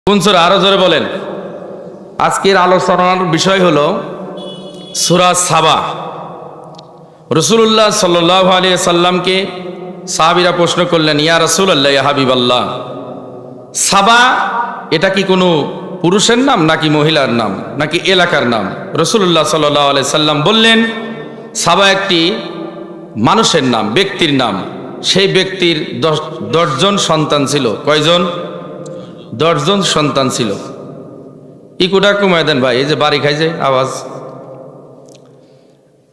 কোন সূরা? আরো জোরে বলেন। আজকের আলোচনার বিষয় হলো সূরা সাবা। রাসূলুল্লাহ সাল্লাল্লাহু আলাইহি সাল্লামকে সাহাবীরা প্রশ্ন করলেন, ইয়া রাসূলুল্লাহ, ইয়া হাবিবাল্লাহ, সাবা এটা কি কোনো পুরুষের নাম নাকি মহিলার নাম নাকি এলাকার নাম? রাসূলুল্লাহ সাল্লাল্লাহু আলাইহি সাল্লাম বললেন, সাবা একটি মানুষের নাম, ব্যক্তির নাম। সেই ব্যক্তির 10 জন সন্তান ছিল। কয়জন? 10 জন সন্তান ছিল। ইকুটা কমায় দেন ভাই, এই যে বাড়ি খাই যে আওয়াজ,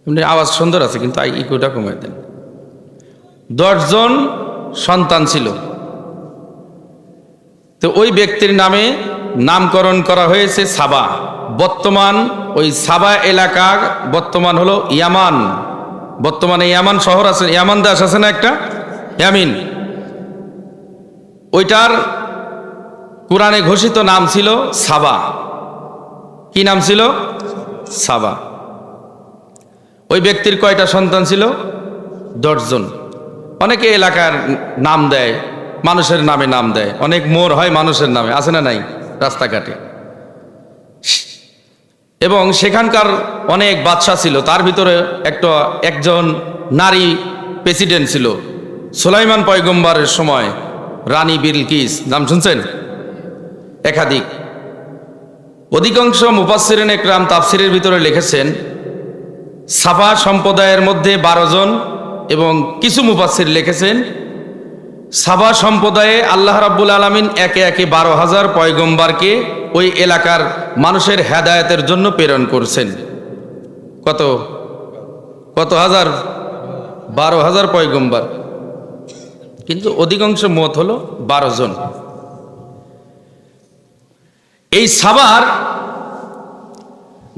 এমনি আওয়াজ সুন্দর আছে কিন্তু ইকুটা কমায় দেন। 10 জন সন্তান ছিল। তো ওই ব্যক্তির নামে নামকরণ করা হয়েছে সাবা। বর্তমান ওই সাবা এলাকা বর্তমান হলো ইয়ামান। বর্তমানে ইয়ামান শহর আছে, ইয়ামান দেশ আছে না একটা, ইয়ামিন। ওইটার কোরআনে ঘোষিত নাম ছিল সাবা। কি নাম ছিল? সাবা। ওই ব্যক্তির কয়টা সন্তান ছিল? 10 জন। অনেকে এলাকার নাম দেয়, মানুষের নামে নাম দেয়। অনেক মোড় হয় মানুষের নামে, আছে না নাই রাস্তাঘাটে? এবং সেখানকার অনেক বাদশা ছিল। তার ভিতরে একজন নারী প্রেসিডেন্ট ছিল। সুলাইমান পয়গম্বরের সময় রানী বিলকিস, নাম শুনছেন? একাধিক অধিকাংশ মুফাসসিরিন ইকরাম তাফসিরের ভিতরে লিখেছেন সাবা সম্প্রদায়ের মধ্যে 12 জন, এবং কিছু মুফাসসির লিখেছেন সাবা সম্প্রদায়ে আল্লাহ রাব্বুল আলামিন একে একে 12,000 পয়গম্বরকে ওই এলাকার মানুষের হেদায়েতের জন্য প্রেরণ করছেন। কত হাজার? 12,000 পয়গম্বর, কিন্তু অধিকাংশ মত হলো 12 জন। এই সাবার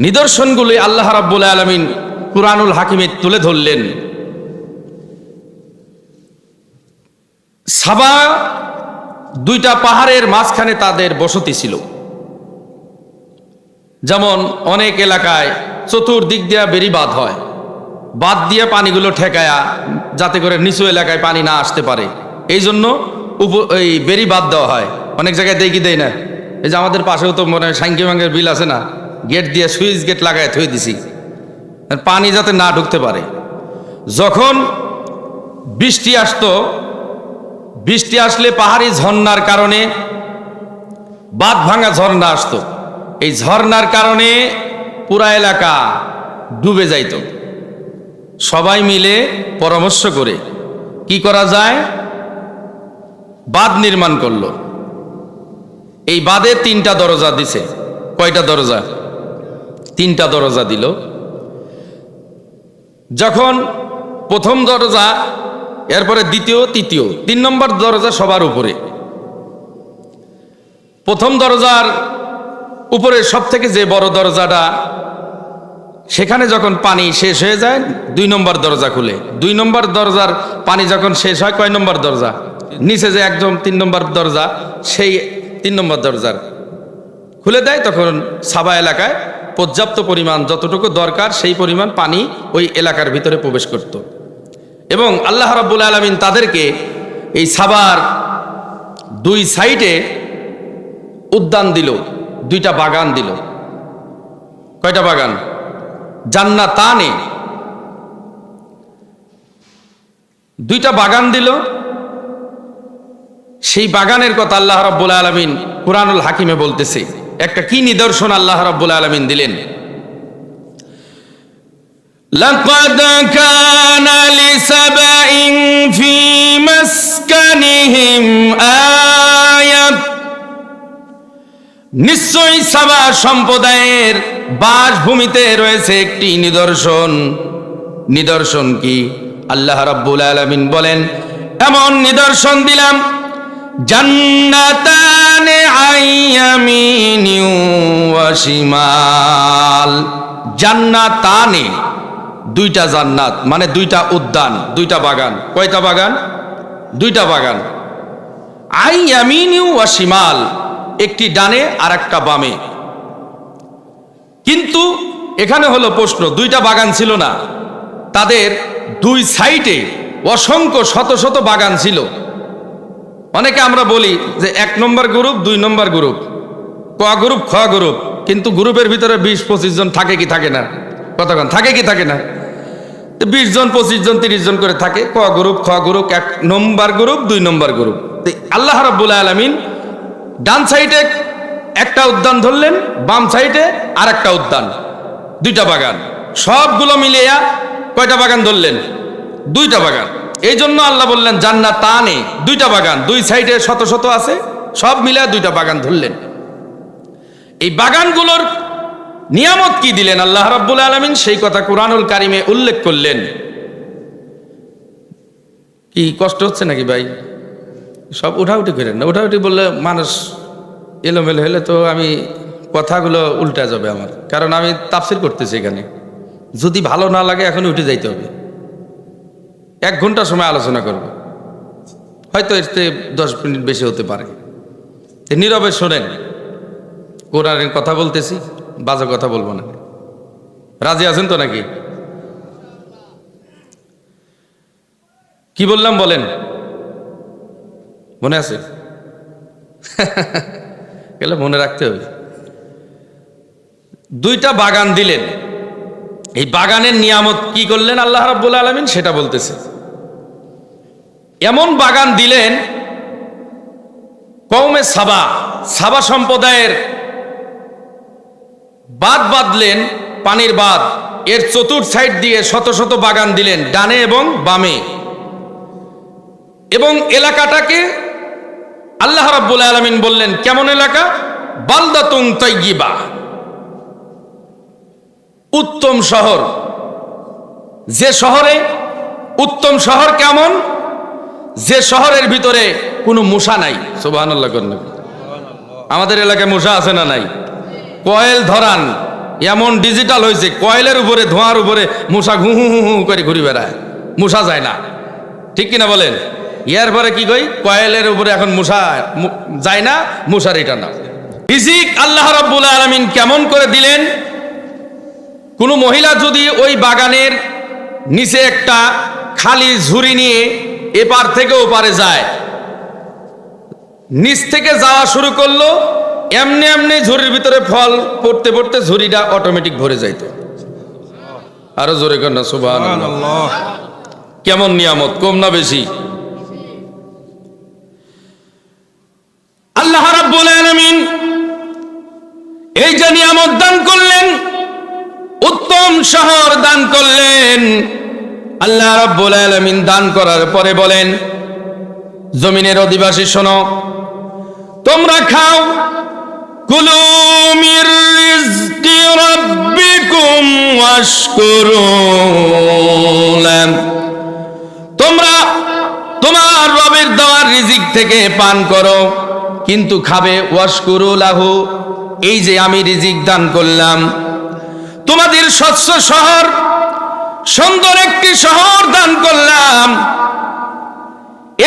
নিদর্শনগুলি আল্লাহ রাব্বুল আলামিন কুরআনুল হাকিমে তুলে ধরলেন। সাবা 2টা পাহাড়ের মাঝখানে তাদের বসতি ছিল। যেমন অনেক এলাকায় চতুর্দিক দিয়া বেড়িবাঁধ হয়, বাঁধ দিয়ে পানিগুলো ঠেকায়া যাতে করে নিচু এলাকায় পানি না আসতে পারে, এই জন্য এই বেড়িবাঁধ দেওয়া হয়। অনেক জায়গায় দেয় না। এই যে আমাদের পাশেও তো মনে হয় সাংকি ভাঙ্গের বিল আছে না, গেট দিয়ে সুইচ গেট লাগায় থুয়ে দিছি, পানি যাতে না ঢুকতে পারে। যখন বৃষ্টি আসতো, বৃষ্টি আসলে পাহাড়ি ঝর্ণার কারণে বাঁধ ভাঙা ঝর্ণা আসতো। এই ঝর্ণার কারণে পুরা এলাকা ডুবে যাইত। সবাই মিলে পরামর্শ করে কি করা যায়, বাঁধ নির্মাণ করলো। এই বাঁধে 3টা দরজা দিছে। কয়টা দরজা? 3টা দরজা দিল। যখন প্রথম দরজা, এরপরে দ্বিতীয়, তৃতীয়, 3 নম্বর দরজা সবার উপরে। প্রথম দরজার উপরে সব থেকে যে বড় দরজাটা, সেখানে যখন পানি শেষ হয়ে যায় 2 নম্বর দরজা খুলে। 2 নম্বর দরজার পানি যখন শেষ হয়, কয় নম্বর দরজা? নিচে যে একদম 3 নম্বর দরজা, সেই 3 নম্বর দরজার খুলে দেয়। তখন সাবা এলাকায় পর্যাপ্ত পরিমাণ, যতটুকু দরকার সেই পরিমাণ পানি ওই এলাকার ভিতরে প্রবেশ করত। এবং আল্লাহ রাব্বুল আলামিন তাদেরকে এই সাবার 2 সাইডে উদ্যান দিল, 2টা বাগান দিল। কয়টা বাগান? জান্নাতানে, 2টা বাগান দিল। সেই বাগানের কথা আল্লাহ রাব্বুল আলামিন কুরআনুল হাকিমে বলতেছে। একটা কি নিদর্শন আল্লাহ রাব্বুল আলামিন দিলেন? লাকাদ কানা লিসাবাইন ফি মাসকানিহিম আয়াত, নিশ্চয়ই সাবা সম্প্রদায়ের বাসভূমিতে রয়েছে একটি নিদর্শন। নিদর্শন কি? আল্লাহ রাব্বুল আলামিন বলেন, এমন নিদর্শন দিলাম, জান্নাতানে আইয়ামিনি ওয়া শিমাল। জান্নাতানে, 2টা জান্নাত মানে 2টা উদ্যান, 2টা বাগান। কয়টা বাগান? 2টা বাগান। আইয়ামিনি ওয়া শিমাল, একটি ডানে আর একটা বামে। কিন্তু এখানে হলো প্রশ্ন, 2টা বাগান ছিল না, তাদের 2 সাইডে অসংখ্য শত শত বাগান ছিল। অনেকে আমরা বলি যে 1 নম্বর গ্রুপ, 2 নম্বর গ্রুপ, ক গ্রুপ খ গ্রুপ, কিন্তু গ্রুপের ভিতরে 20-25 জন থাকে কি থাকে না? কতক্ষণ থাকে কি থাকে না? 20 জন 25 জন 30 জন করে থাকে। ক গ্রুপ খ গ্রুপ, 1 নম্বর গ্রুপ 2 নম্বর গ্রুপ। আল্লাহ রাব্বুল আলামিন ডান সাইডে একটা উদ্যান ধরলেন, বাম সাইডে আর একটা উদ্যান, 2টা বাগান। সবগুলো মিলিয়ে কয়টা বাগান ধরলেন? 2টা বাগান। এই জন্য আল্লাহ বললেন জান্নাতানে, 2টা বাগান, 2 সাইডে শত শত আছে, সব মিলে 2টা বাগান ধরলেন। এই বাগানগুলোর নিয়ামত কি দিলেন আল্লাহ রাব্বুল আলামিন, সেই কথা কুরআনুল কারিমে উল্লেখ করলেন। কি কষ্ট হচ্ছে নাকি ভাই? সব উঠাউঠি করেন না, উঠাউঠি বললে মানুষ এলোমেলো হলে তো আমি কথাগুলো উল্টা যাবে আমার, কারণ আমি তাফসীর করতেছি এখানে। যদি ভালো না লাগে এখন উঠে যাইতে হবে, 1 ঘন্টা সময় আলোচনা করব, হয়তো এর চেয়ে 10 মিনিট বেশি হতে পারে। নীরবে শোনেন, কোরআনের কথা বলতেছি, বাজে কথা বলবো না। রাজি আছেন তো নাকি? কি বললাম বলেন, মনে আছে? গেলে মনে রাখতে হবে। 2টা বাগান দিলেন, এই বাগানের নিয়ামত কি করলেন আল্লাহ রাব্বুল আলামিন সেটা বলতেছে। এমন বাগান দিলেন, কওমে সাবা সম্প্রদায়ের বাঁধ বাঁধলেন, পানির বাঁধ, এর চতুর্থ সাইড দিয়ে শত শত বাগান দিলেন, ডানে এবং বামে। এবং এলাকাটাকে আল্লাহ রাব্বুল আলামিন বললেন কেমন এলাকা? বালদাতুন তাইয়্যিবা, উত্তম শহর। যে শহরে, উত্তম শহর কেমন? যে শহরের ভিতরে কোনো মশা নাই। সুবহানাল্লাহ করেন। আমাদের এলাকায় মশা আছে না নাই? কয়েল ধরান, এমন ডিজিটাল হয়েছে, কয়েলের উপরে, ধোঁয়ার উপরে মশা ঘু হু হু করে ঘুরে বেড়ায়, মশা যায় না। ঠিক কিনা বলেন? এর পরে কি কই, কয়েলের উপরে এখন মশা যায় না, মশারিটা না। রিজিক আল্লাহ রাব্বুল আলামিন কেমন করে দিলেন? কোনো মহিলা যদি ওই বাগানের নিচে একটা খালি ঝুড়ি নিয়ে এপার থেকে ওপারে যায়, নিচ থেকে যাওয়া শুরু করলো, এমনি এমনি ঝুড়ির ভিতরে ফল পড়তে পড়তে ঝুড়িটা অটোমেটিক ভরে যাইত। আরো জোরে কর না সুবহানাল্লাহ। কেমন নিয়ামত, কম না বেশি? আল্লাহ রাব্বুল আলামিন এই যে নিয়ামত দান করলেন, উত্তম শহর দান করলেন, আল্লাহ রাব্বুল আলামিন দান করার পরে বলেন, জমিনের অধিবাসী শোনো, তোমরা খাও, কুলু মির রিজকি রাব্বিকুম ওয়াশকুরু লাহু, তোমরা তোমার রবের দেওয়া রিজিক থেকে পান করো, কিন্তু খাবে ওয়াশকুরু লাহু, এই যে আমি রিজিক দান করলাম, তোমাদের স্বচ্ছ শহর, সুন্দর একটি শহর দান করলাম,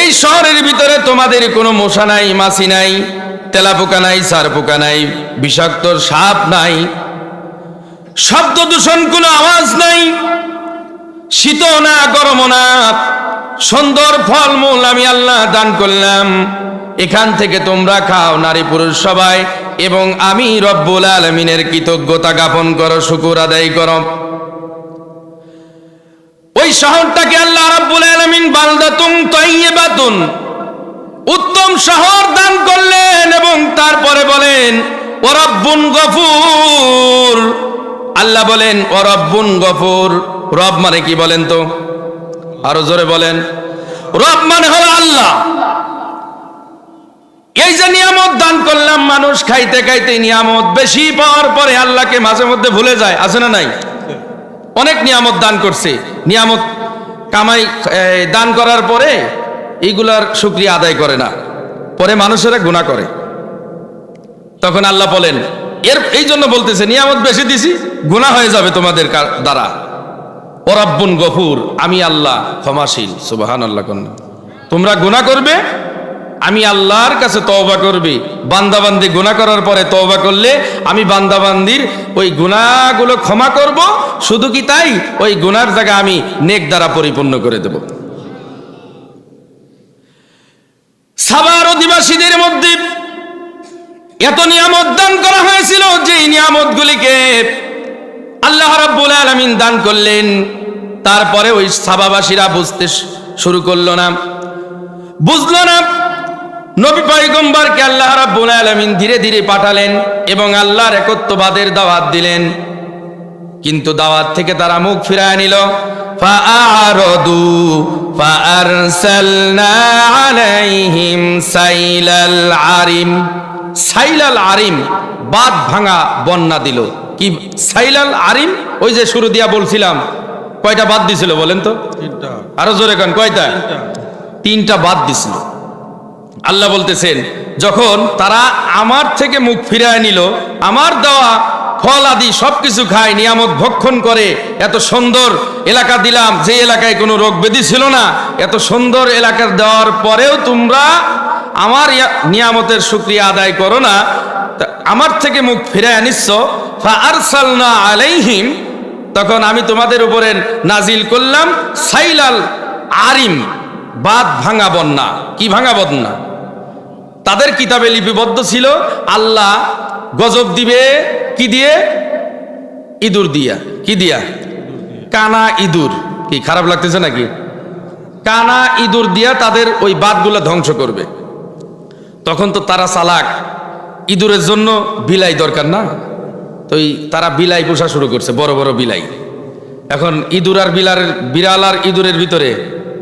এই শহরের ভিতরে তোমাদের কোনো মশা নাই, মাছি নাই, তেলাপোকা নাই, সারপোকা নাই, বিষাক্ত সাপ নাই, শব্দ দূষণ কোনো আওয়াজ নাই, শীত না গরম না, সুন্দর ফলমূল আমি আল্লাহ দান করলাম, এখান থেকে তোমরা খাও, নারী পুরুষ সবাই, এবং আমি রব্বুল আলামিনের কৃতজ্ঞতা জ্ঞাপন করো, শুকর আদায় করো। ওই শহরটাকে আল্লাহ রাব্বুল আলামিন বালদাতুন তাইয়্যিবাতুন, উত্তম শহর দান করলেন, এবং তারপরে বলেন ওয়া রাব্বুন গফুর। আল্লাহ বলেন ওয়া রাব্বুন গফুর। রব মানে কি বলেন তো? আরো জোরে বলেন। রব মানে হলো আল্লাহ। এই যে নিয়ামত দান করলাম, মানুষ খাইতে খাইতে নিয়ামত বেশি পাওয়ার পরে আল্লাহকে মাঝে মধ্যে ভুলে যায়, আছে না নাই? অনেক নিয়ামত দান করছে, নিয়ামত কামাই দান করার পরে এইগুলার শুকরিয়া আদায় করে না, পরে মানুষেরা গুনাহ করে। তখন আল্লাহ বলেন, এই জন্য বলতেছে নিয়ামত বেশি দিছি, গুনাহ হয়ে যাবে তোমাদের দ্বারা। ও রাব্বুন গফুর, আমি আল্লাহ ক্ষমাশীল। সুবহানাল্লাহ। তোমরা গুনাহ করবে, আমি আল্লাহর কাছে তওবা করবে। বান্দাবান্দি গুনাহ করার পরে তওবা করলে আমি বান্দাবান্দির ওই গুনাহগুলো ক্ষমা করব। শুধু কি তাই, ওই গুনার জায়গা আমি নেক দ্বারা পরিপূর্ণ করে দেব। সাবার অধিবাসীদের মধ্যে এত নিয়ামত দান করা হয়েছিল, যে নিয়ামতগুলিকে আল্লাহ রাব্বুল আলামিন দান করলেন, তারপরে ওই সাবাবাসীরা বুঝতে শুরু করলো না, বুঝলো না। নবী পয়গম্বরকে আল্লাহ রাব্বুল আলামিন ধীরে ধীরে পাঠালেন এবং আল্লাহর একত্ববাদের দাওয়াত দিলেন, কিন্তু দাওয়াত থেকে তারা মুখ ফিরায় নিল। ফাআরাদু ফাআরসালনা আলাইহিম সাইলাল আরিম। সাইলাল আরিম, বাঁধ ভাঙা বন্যা দিল। কি সাইলাল আরিম? ওই যে শুরু দিয়া বলছিলাম, কয়টা বাদ দিছিল বলেন তো? আরো জোরে কান, কয়টা? তিনটা বাদ দিছিল। আল্লাহ বলতেছেন, যখন তারা আমার থেকে মুখ ফিরায় নিল, আমার দেওয়া ফল আদি সবকিছু খায়, নিয়ামত ভক্ষণ করে, এত সুন্দর এলাকা দিলাম, যে এলাকায় কোনো রোগ ব্যাধি ছিল না, এত সুন্দর এলাকা দেওয়ার পরেও তোমরা আমার নিয়ামতের শুকরিয়া আদায় করো না, আমার থেকে মুখ ফিরায় নিচ্ছ। ফাআরসালনা আলাইহিম, তখন আমি তোমাদের উপরে নাজিল করলাম সাইলাল আরিম, বাঁধ ভাঙা বন্যা। কি ভাঙা বন্যা? তাদের কিতাবে লিপিবদ্ধ ছিল আল্লাহ গজব দিবে কি দিয়ে? ইঁদুর দিয়া। কি দিয়া? কানা ইঁদুর। কি খারাপ লাগতেছে নাকি? কানা ইঁদুর দিয়া তাদের ওই বাঁধগুলো ধ্বংস করবে। তখন তো তারা চালাক, ইঁদুরের জন্য বিলাই দরকার না, তো তারা বিলাই পোষা শুরু করছে, বড় বড় বিলাই। এখন ইঁদুর আর বিড়াল আর ইঁদুরের ভিতরে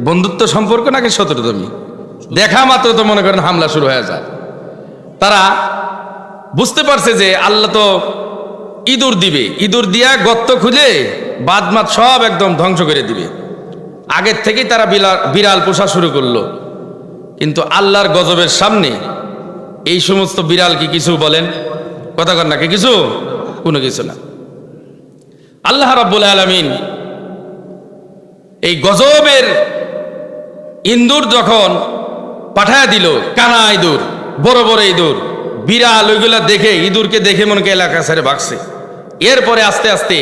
বন্ধুত্ব সম্পর্ক নাকি শত্রুতামি? দেখা মাত্র তো মনে করেন হামলা শুরু হয়ে যায়। তারা বুঝতে পারছে যে আল্লাহ তো ইঁদুর দিবে, ইঁদুর দিয়া গর্ত খুঁজে বাদমাত সব একদম ধ্বংস করে দিবে। আগের থেকেই তারা বিড়াল পোষা শুরু করলো। কিন্তু আল্লাহর গজবের সামনে এই সমস্ত বিড়াল কি কিছু বলেন? কথা কর নাকি কিছু? কোনো কিছু না। আল্লাহ রাব্বুল আলামিন এই গজবের ইঁদুর যখন পাঠায় দিল, কানা ইঁদুর, বড় বড় ইঁদুর, বিড়াল ওইগুলা দেখে, ইঁদুরকে দেখে মনকে এলাকা ছেড়ে ভাগছে। এরপরে আস্তে আস্তে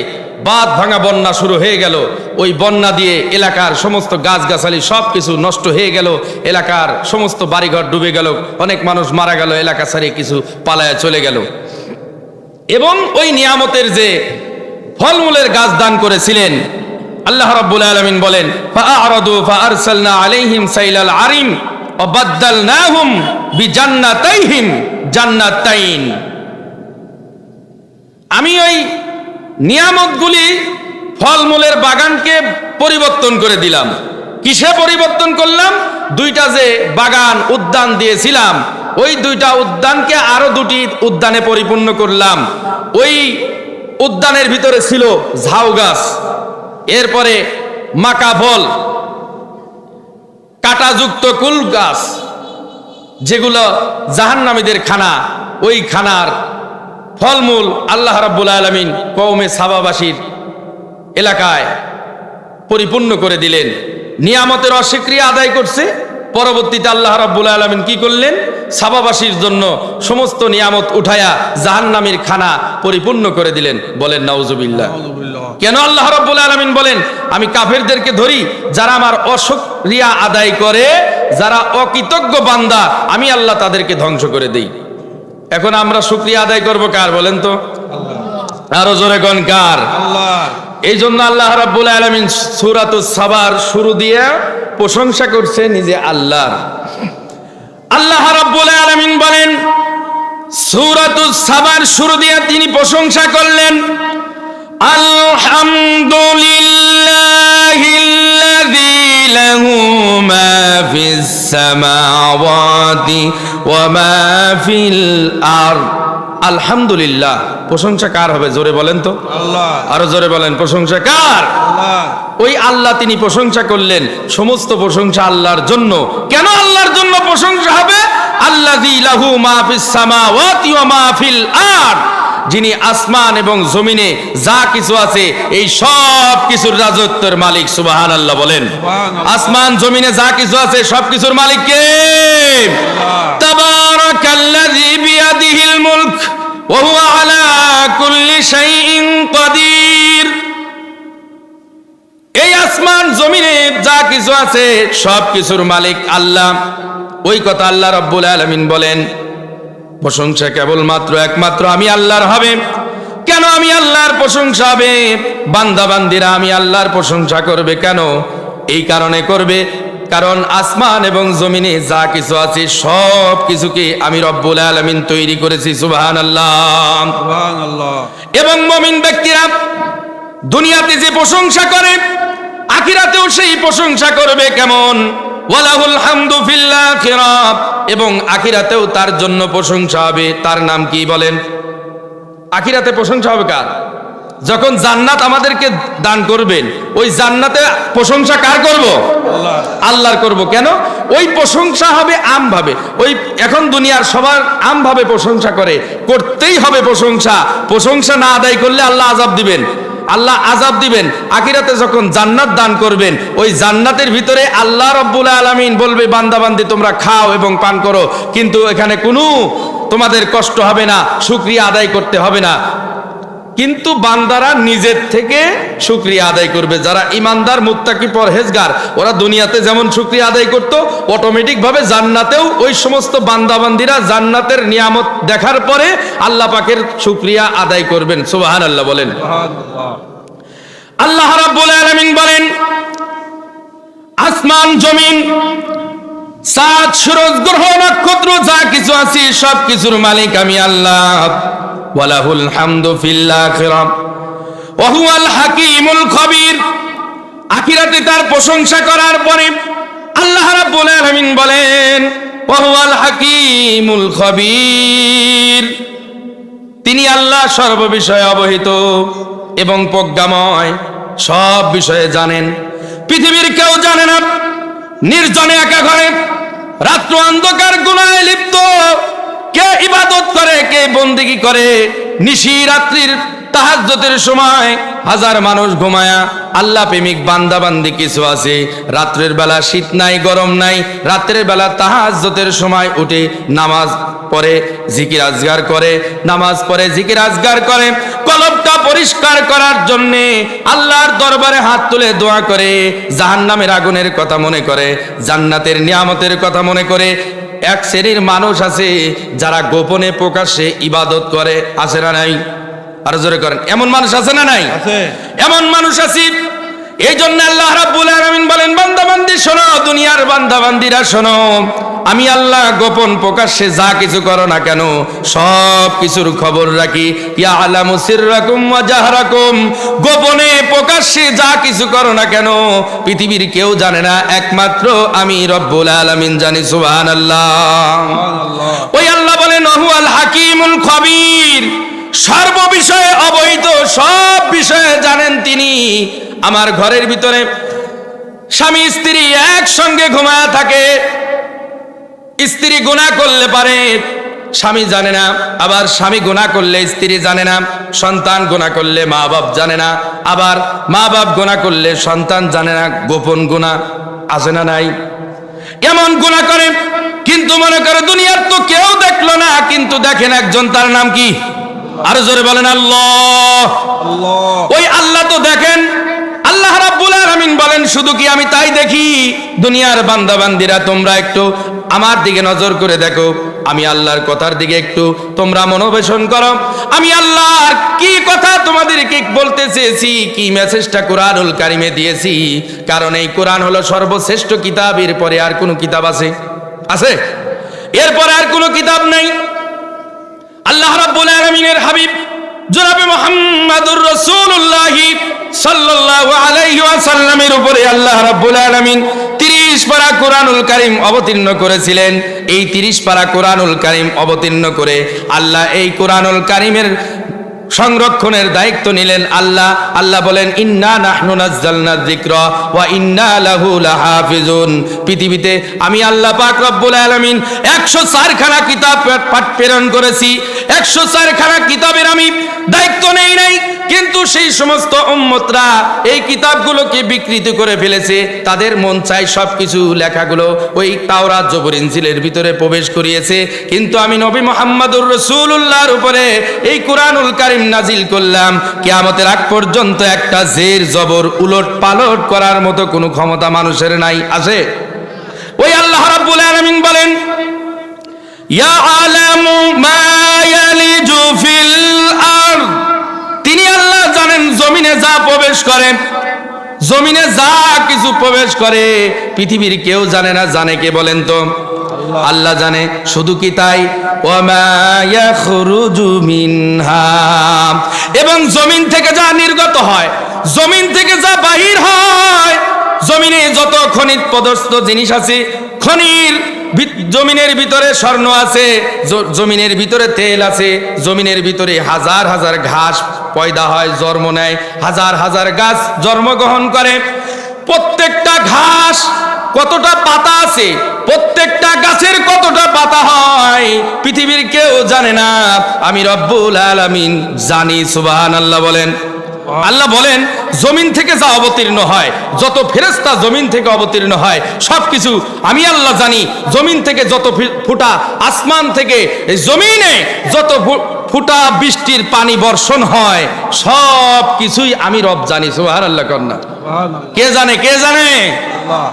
বাঁধ ভাঙা বন্যা শুরু হয়ে গেল। ওই বন্যা দিয়ে এলাকার সমস্ত গাছগাছালি সব কিছু নষ্ট হয়ে গেল, এলাকার সমস্ত বাড়িঘর ডুবে গেল, অনেক মানুষ মারা গেল, এলাকা ছেড়ে কিছু পালায় চলে গেল। এবং ওই নিয়ামতের যে ফলমূলের গাছ দান করেছিলেন, আল্লাহ রাব্বুল আলামিন বলেন, ফাআরাদু ফাআরসালনা আলাইহিম সাইলাল আরিম ওয়া বাদদালনাহুম বিজান্নাতাইহিম জান্নাতাইন। আমি ওই নিয়ামতগুলি ফলমূলের বাগানকে পরিবর্তন করে দিলাম। কিসে পরিবর্তন করলাম? দুইটা যে বাগান উদ্যান দিয়েছিলাম, ওই দুইটা উদ্যানকে আরো দুটি উদ্যানে পরিপূর্ণ করলাম। ওই উদ্যানের ভিতরে ছিল ঝাউ গাছ, এরপরে মাকা ফল, কাঁটাযুক্ত কুল গাছ, যেগুলো জাহান্নামীদের খানা। ওই খানার ফলমূল আল্লাহ রাব্বুল আলামিন কওমে সাবাবাসীর এলাকায় পরিপূর্ণ করে দিলেন। নিয়ামতের অস্বীকৃতি আদায় করছে, পরবর্তীতে আল্লাহ রাব্বুল আলামিন কি করলেন? সাবাবাসীর জন্য সমস্ত নিয়ামত উঠায়া জাহান্নামীর খানা পরিপূর্ণ করে দিলেন। বলেন নাউজুবিল্লাহ। কেন আল্লাহ রাব্বুল আলামিন বলেন, আমি কাফেরদেরকে ধরি যারা আমার অশুকরিয়া আদায় করে, যারা অকৃতজ্ঞ বান্দা, আমি আল্লাহ তাদেরকে ধ্বংস করে দেই। এখন আমরা শুকরিয়া আদায় করব কার বলেন তো? আরো জোরে কোন কার? আল্লাহ। এই জন্য আল্লাহ রাব্বুল আলামিন সূরাতুস সাবার শুরু দিয়ে প্রশংসা করছে নিজে আল্লাহর। আল্লাহ রাব্বুল আলামিন বলেন, সূরাতুস সাবার শুরু দিয়ে তিনি প্রশংসা করলেন, আলহামদুলিল্লাহিল্লাযী লাহু মা ফিস সামাওয়াতি ওয়া মা ফিল আরদ। আলহামদুলিল্লাহ, প্রশংসা কার হবে? জোরে বলেন তো। আল্লাহ। আরো জোরে বলেন, প্রশংসা কার? আল্লাহ। ওই আল্লাহ তিনি প্রশংসা করলেন, সমস্ত প্রশংসা আল্লাহর জন্য। কেন আল্লাহর জন্য প্রশংসা হবে? আল্লাযী লাহু মা ফিস সামাওয়াতি ওয়া মা ফিল আরদ, যিনি আসমান এবং জমিনে যা কিছু আছে এই সব কিছুর রাজত্বের মালিক। সুবহানাল্লাহ বলেন। আসমান জমিনে যা কিছু আছে সব কিছুর মালিক কে? তাবারাকাল্লাযী বিয়াদিহিল মুলক ওয়া হুয়া আলা কুল্লি শাইইন কাদির। এই আসমান জমিনে যা কিছু আছে সব কিছুর মালিক আল্লাহ। ওই কথা আল্লাহ রাব্বুল আলামিন বলেন, প্রশংসা কেবলমাত্র একমাত্র আমি আল্লাহর হবে। কেন আমি আল্লাহর প্রশংসা হবে? বান্দা বান্দিরা আমি আল্লাহর প্রশংসা করবে কেন? এই কারণে করবে, কারণ আসমান এবং জমিনে যা কিছু আছে সব কিছুকে আমি রব্বুল আলামিন তৈরি করেছি। সুবহানাল্লাহ, সুবহানাল্লাহ। এবং মুমিন ব্যক্তিরা দুনিয়াতে যে প্রশংসা করে আখিরাতেও সেই প্রশংসা করবে। কেমন? ওয়ালাহুল হামদু ফিল আখিরাহ, এবং আখিরাতেও তার জন্য প্রশংসা হবে। তার নাম কি বলেন? আখিরাতে প্রশংসা হবে কার? যখন জান্নাত আমাদেরকে দান করবেন, ওই জান্নাতে প্রশংসা কার করব? আল্লাহর করব। কেন? ওই প্রশংসা হবে আমভাবে। ওই এখন দুনিয়ার সবার আমভাবে প্রশংসা করে, করতেই হবে প্রশংসা। প্রশংসা না আদায় করলে আল্লাহ আযাব দিবেন, আল্লাহ আযাব দিবেন। আখিরাতে যখন জান্নাত দান করবেন, ওই জান্নাতের ভিতরে আল্লাহ রাব্বুল আলামিন বলবে, বান্দা বান্দি তোমরা খাও এবং পান করো, কিন্তু এখানে কোনো তোমাদের কষ্ট হবে না, শুকরিয়া আদায় করতে হবে না। কিন্তু বান্দারা নিজের থেকে শুকরিয়া আদায় করবে। যারা ইমানদার, মুত্তাকি, পরহেজগার, ওরা দুনিয়াতে যেমন শুকরিয়া আদায় করত, অটোমেটিক ভাবে জান্নাতেও ওই সমস্ত বান্দাবান্দিরা জান্নাতের নিয়ামত দেখার পরে আল্লাহ পাকের শুকরিয়া আদায় করবেন। সুবহানাল্লাহ বলেন। আল্লাহ রাব্বুল আলামিন বলেন, আসমান জমিন, চাঁদ সূরজ গ্রহ নক্ষত্র যা কিছু আছে সব কিছুর মালিক আমি আল্লাহ। ওয়ালাহুল হামদু ফিল আখিরাহ ওয়া হুয়াল হাকীমুল খবীর। আখিরাতে তার প্রশংসা করার পরে আল্লাহ রাব্বুল আলামিন বলেন, ওয়া হুয়াল হাকীমুল খবীর, তিনি আল্লাহ সর্ববিষয়ে অবহিত এবং প্রজ্ঞাময়, সব বিষয়ে জানেন। পৃথিবীর কেউ জানে না। নির্জনে একা ঘরে রাত্র অন্ধকার গুনাহে লিপ্ত, কে ইবাদত করে, কে বন্দেগী করে, নিশি রাত্রির তাহাজ্জুদের সময় হাজার মানুষ ঘুমায়া আল্লাহ প্রেমিক বান্দা বান্দি কিছু আছে, রাত্রের বেলা শীত নাই গরম নাই, রাত্রের বেলা তাহাজ্জুদের সময় উঠে নামাজ পড়ে, জিকির আজগার করে, নামাজ পড়ে, জিকির আজগার করে, কলবটা পরিষ্কার করার জন্য আল্লাহর দরবারে হাত তুলে দোয়া করে, জাহান্নামের আগুনের কথা মনে করে, জান্নাতের নিয়ামতের কথা মনে করে। এক শ্রেণীর মানুষ আছে যারা গোপনে প্রকাশ্যে ইবাদত করে, আছে না নাই? আর জোরে করেন, এমন মানুষ আছে না নাই? আছে। এমন মানুষ আছে। এই জন্য আল্লাহ রাব্বুল আলামিন বলেন, বান্দা বান্দি শোনো, দুনিয়ার বান্দা বান্দিরা শোনো, আমি আল্লাহ গোপন প্রকাশ্যে যা কিছু করো না কেন সব কিছুর খবর রাখি। ইয়ালামু সিররাকুম ওয়া জাহরাকুম, গোপনে প্রকাশ্যে যা কিছু করো না কেন পৃথিবীর কেউ জানে না, একমাত্র আমি রব্বুল আলামিন জানি। সুবহানাল্লাহ। ওই আল্লাহ বলেন, হুয়াল হাকীমুল খবীর, সর্ব বিষয়ে অবহিত, সব বিষয়ে জানেন তিনি। আমার ঘরের ভিতরে স্বামী স্ত্রী একসঙ্গে ঘুমায়া থাকে, স্ত্রী গুনাহ করলে পারে স্বামী জানে না, আবার স্বামী গুনাহ করলে স্ত্রী জানে না, সন্তান গুনাহ করলে মা বাপ জানে না, আবার মা বাপ গুনাহ করলে সন্তান জানে না। গোপন গুনাহ আছে না নাই? এমন গুনাহ করে, কিন্তু মনে করে দুনিয়ার তো কেউ দেখলো না, কিন্তু দেখেন একজন, তার নাম কি? আরো জোরে বলেন, আল্লাহ। ওই আল্লাহ তো দেখেন। আল্লাহ রাব্বুল আলামিন বলেন, শুধু কি আমি তাই দেখি? দুনিয়ার বান্দা বান্দিরা তোমরা একটু আমার দিকে নজর করে দেখো, আমি আল্লাহর কথার দিকে একটু তোমরা মনোবেশন করো। আমি আল্লাহর কি কথা তোমাদেরকে বলতে চেয়েছি, কি মেসেজটা কোরআনুল কারিমে দিয়েছি। কারণ এই কোরআন হলো সর্বশ্রেষ্ঠ কিতাব, এরপরে আর কোনো কিতাব আছে? আছে? এরপরে আর কোনো কিতাব নাই। আল্লাহ রাব্বুল আলামিনের হাবিব জনাবে মুহাম্মাদুর রাসূলুল্লাহ সাল্লাল্লাহু আলাইহি ওয়াসাল্লামের উপরে আল্লাহ রাব্বুল আলামিন 30 পারা কোরআনুল কারীম অবতীর্ণ করেছিলেন। এই 30 পারা কোরআনুল কারীম অবতীর্ণ করে আল্লাহ এই কোরআনুল কারীমের সংরক্ষণের দায়িত্ব নিলেন। আল্লাহ বলেন, ইন্না নাহনু নাযালনা যিকরা ওয়া ইন্না লাহু লাহাফিজুন। পৃথিবীতে আমি আল্লাহ পাক রব্বুল আলামিন 104 খানা কিতাব প্রেরণ করেছি। 104 খানা কিতাবের আমি দায়িত্ব নেই নাই, কিন্তু সেই সমস্ত উম্মতরা এই কিতাবগুলোকে বিকৃত করে ফেলেছে। তাদের মন চাই সবকিছু লেখাগুলো ওই তাওরাত জবুর ইনজিলের ভিতরে প্রবেশ করিয়েছে, কিন্তু আমি নবী মুহাম্মদুর রাসূলুল্লাহর উপরে এই কোরআনুল কারীম নাজিল করলাম। কিয়ামতের আগ পর্যন্ত একটা জের জবর উলট পালট করার মতো কোনো ক্ষমতা মানুষের নাই। আছে? ওই আল্লাহ রাব্বুল আলামিন বলেন, ইয়ালামু মা ইয়ালিজু ফিল আরদ, তিনি আল্লাহ জানেন জমিনে যা প্রবেশ করে, জমিনে যা কিছু প্রবেশ করে পৃথিবীর কেউ জানে না, জানে কে বলেন তো? আল্লাহ জানে। শুধু কি তাই, ওয়ামা ইয়াখরুজু মিনহা, এবং জমিন থেকে যা নির্গত হয়, জমিন থেকে যা বাহির হয়, জমিনে যত খনিজ পদার্থ জিনিস আছে, জমিনের ভিতরে স্বর্ণ আছে, জমিনের ভিতরে তেল আছে, জমিনের ভিতরে হাজার হাজার ঘাস পয়দা হয়, জন্ম নেয়, হাজার হাজার গাছ জন্মগ্রহণ করে। প্রত্যেকটা ঘাস কতটা পাতা আছে, প্রত্যেকটা গাছের কতটা পাতা হয় পৃথিবীর কেউ জানে না, আমি রব্বুল আলামিন জানি। সুবহানাল্লাহ বলেন। আল্লাহ বলেন জমিন থেকে যা অবতীর্ণ হয়, যত ফেরেশতা জমিন থেকে অবতীর্ণ হয় সবকিছু আমি আল্লাহ জানি। জমিন থেকে যত ফুটা, আসমান থেকে জমিনে যত ফুটা বৃষ্টির পানি বর্ষণ হয় সব কিছুই আমি রব জানি। সুবহানাল্লাহ কন্যা, কে জানে? কে জানে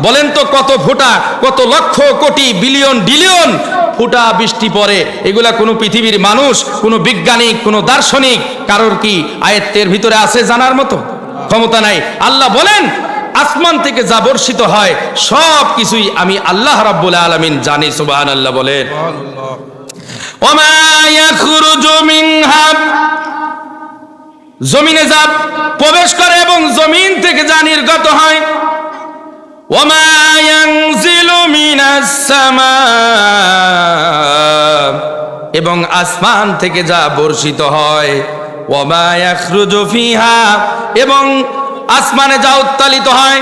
বলেন তো? কত ফুটা, কত লক্ষ কোটি বিলিয়ন ডিলিয়ন ফুটা বৃষ্টি পড়ে, এগুলা কোনো পৃথিবীর মানুষ, কোনো বিজ্ঞানিক, কোনো দার্শনিক কারোর কি আয়ত্তের ভিতরে আছে জানার মতো? ক্ষমতা নাই। আল্লাহ বলেন আসমান থেকে যা বর্ষিত হয় সব কিছুই আমি আল্লাহ রাব্বুল আলামিন জানি। সুবহানাল্লাহ বলেন। ওমা ইয়াখরুজু মিনহা, জমিনে যা প্রবেশ করে এবং জমিন থেকে যা নির্গত হয়, ওমা ইয়ানজিলু মিনাস সামা, এবং আসমান থেকে যা বর্ষিত হয়, ওমা ইয়াখরুজু ফিহা, এবং আসমানে যা উত্তোলিত হয়,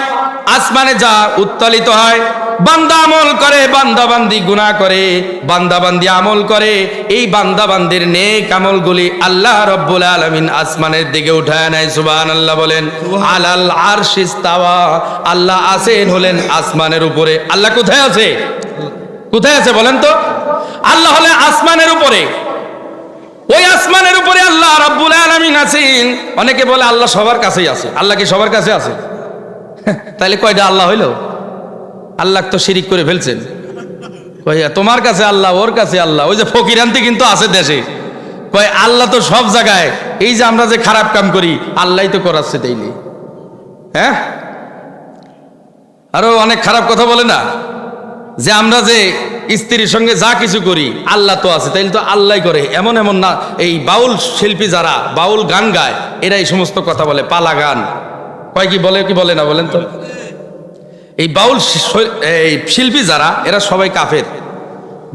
আসমানে যা উত্তোলিত হয়। বান্দা আমল করে, বান্দাবান্দি গুনাহ করে, বান্দাবান্দি আমল করে, এই বান্দাবান্দির নেক আমলগুলি আল্লাহ রাব্বুল আলামিন আসমানের দিকে উঠায় নেয়। সুবহানাল্লাহ বলেন। আলাল আরশি ইস্তাওয়া, আল্লাহ আছেন হলেন আসমানের উপরে। আল্লাহ কোথায় আছে? কোথায় আছে বলেন তো? আল্লাহ হলেন আসমানের উপরে। ওই আসমানের উপরে আল্লাহ রাব্বুল আলামিন আছেন। অনেকে বলে আল্লাহ সবার কাছেই আছে। আল্লাহ কি সবার কাছে আছে? তাহলে কয়টা আল্লাহ হইল? আল্লাহ তো শিরিক করে ফেলছেন। তোমার কাছে আল্লাহ, ওর কাছে আল্লাহ। ওই যে ফকিরান্তি কিন্তু আছে দেশে, কয় আল্লাহ তো সব জায়গায়। এই যে আমরা যে খারাপ কাম করি আল্লাহই তো করাচ্ছে তাইলে। হ্যাঁ, আরো অনেক খারাপ কথা বলে না, যে আমরা যে স্ত্রীর সঙ্গে যা কিছু করি আল্লাহ তো আছে, তাইলে তো আল্লাহ করে। এমন এমন না, এই বাউল শিল্পী যারা বাউল গান গায় এরা এই সমস্ত কথা বলে, পালা গান কয়, কি বলে কি বলে না বলেন তো? এই বাউল শিল্পী যারা এরা সবাই কাফের।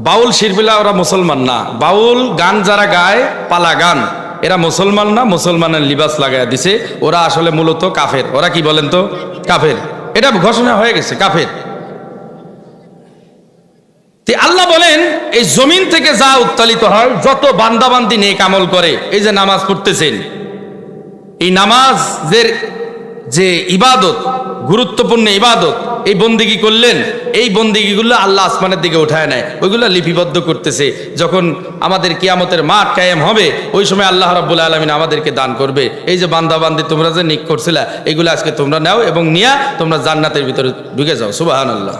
বাউল শিল্পীরা ওরা মুসলমান না। বাউল গান যারা গায় পালা গান, এরা মুসলমান না, মুসলমানের লিবাস লাগায় দিছে। ওরা আসলে মূলত কাফের। ওরা কি বলেন তো? কাফের। এটা ঘোষণা হয়ে গেছে, কাফের। আল্লাহ বলেন এই জমিন থেকে যা উত্তোলিত হয়, যত বান্দাবান্দি নেক আমল করে, এই যে নামাজ পড়তেছেন, এই নামাজের যে ইবাদত, গুরুত্বপূর্ণ ইবাদত, এই বন্দিগি করলেন, এই বন্দিগিগুলো আল্লাহ আসমানের দিকে উঠায় নেয়, ওইগুলো লিপিবদ্ধ করতেছে। যখন আমাদের কিয়ামতের মাঠ কায়েম হবে ওই সময় আল্লাহ রাব্বুল আলামিন আমাদেরকে দান করবে। এই যে বান্দাবান্দি তোমরা যে নিক করছিলা, এগুলো আজকে তোমরা নাও এবং নিয়া তোমরা জান্নাতের ভিতরে ঢুকে যাও। সুবহানাল্লাহ।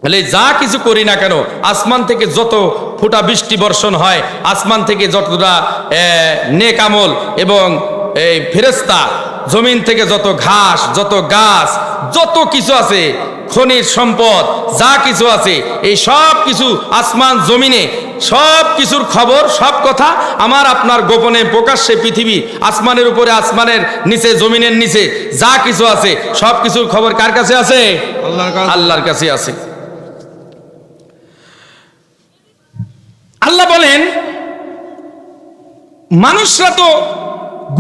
তাহলে যা কিছু করি না কেন, আসমান থেকে যত ফোঁটা বৃষ্টি বর্ষণ হয়, আসমান থেকে যতটা নেক আমল এবং এই ফেরেশতা, জমিন থেকে যত ঘাস, যত গাছ, যত কিছু আছে, খনিজ সম্পদ যা কিছু আছে, এই সব কিছু আসমান জমিনে সব কিছুর খবর, সব কথা আমার আপনার গোপনে প্রকাশ্যে পৃথিবী, আসমানের উপরে, আসমানের নিচে, জমিনের নিচে যা কিছু আছে সব কিছুর খবর কার কাছে আছে? আল্লাহর কাছে আছে। আল্লাহ বলেন মানুষরা তো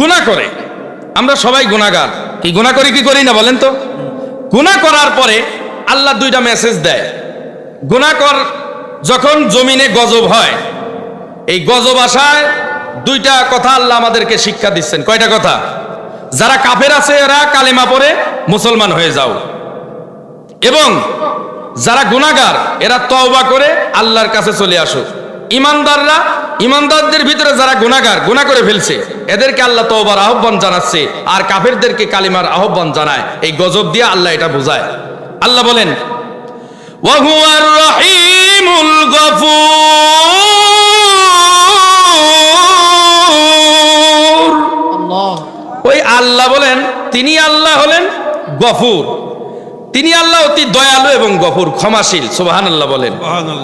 গুনাহ করে, আমরা সবাই গুনাহগার। কি গুনাহ করি কি করি না বলেন তো? গুনাহ করার পরে আল্লাহ দুইটা মেসেজ দেয়। গুনাহ কর যখন জমিনে গজব হয়, এই গজব আসায় দুইটা কথা আল্লাহ আমাদেরকে শিক্ষা দিচ্ছেন। কয়টা কথা? যারা কাফের আছে এরা কালেমা পড়ে মুসলমান হয়ে যাও, এবং যারা গুনাহগার এরা তওবা করে আল্লাহর কাছে চলে আসো। ইমানদাররা, ইমানদারদের ভিতরে যারা গুনাহগার, গুনাহ করে ফেলছে, এদেরকে আল্লাহ তওবার আহ্বান জানাচ্ছে, আর কাফেরদেরকে কালিমার আহ্বান জানায়। এই গজব দিয়ে আল্লাহ এটা বোঝায়। আল্লাহ বলেন ওয়া হুয়ার রহিম, রহিমুল গফুর। ওই আল্লাহ বলেন তিনি আল্লাহ হলেন গফুর, তিনি আল্লাহ অতি দয়ালু এবং গফুর, ক্ষমাশীল। সুবহানাল্লাহ বলেন।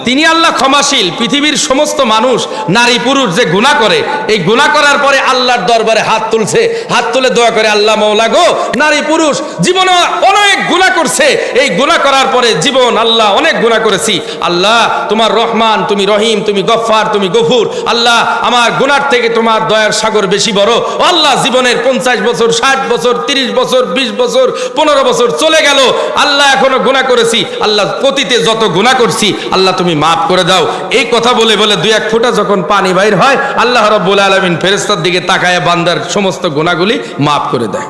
তিনি আল্লাহ ক্ষমাশীল। পৃথিবীর সমস্ত মানুষ নারী পুরুষ যে গুনাহ করে, এই গুনাহ করার পরে আল্লাহর দরবারে হাত তুলছে, হাত তুলে দোয়া করে, আল্লাহ মাওলা গো, নারী পুরুষ জীবনে অনেক গুনাহ করছে, এই গুনাহ করার পরে জীবন আল্লাহ অনেক গুনাহ করেছি, আল্লাহ তোমার রহমান, তুমি রহিম, তুমি গফফার, তুমি গফুর, আল্লাহ আমার গুনার থেকে তোমার দয়ার সাগর বেশি বড়। আল্লাহ জীবনের 50 বছর, 60 বছর, 30 বছর, 20 বছর, 15 বছর চলে গেল, আল্লাহ এখনো গুনাহ করেছি, আল্লাহ পতিতে যত গুনাহ করছি আল্লাহ তুমি মাফ করে দাও। এই কথা বলে বলে 2-1 ফোঁটা যখন পানি বাইর হয়, আল্লাহ রাব্বুল আলামিন ফেরেশতার দিকে তাকায় বান্দার সমস্ত গুনাহগুলি মাফ করে দেয়।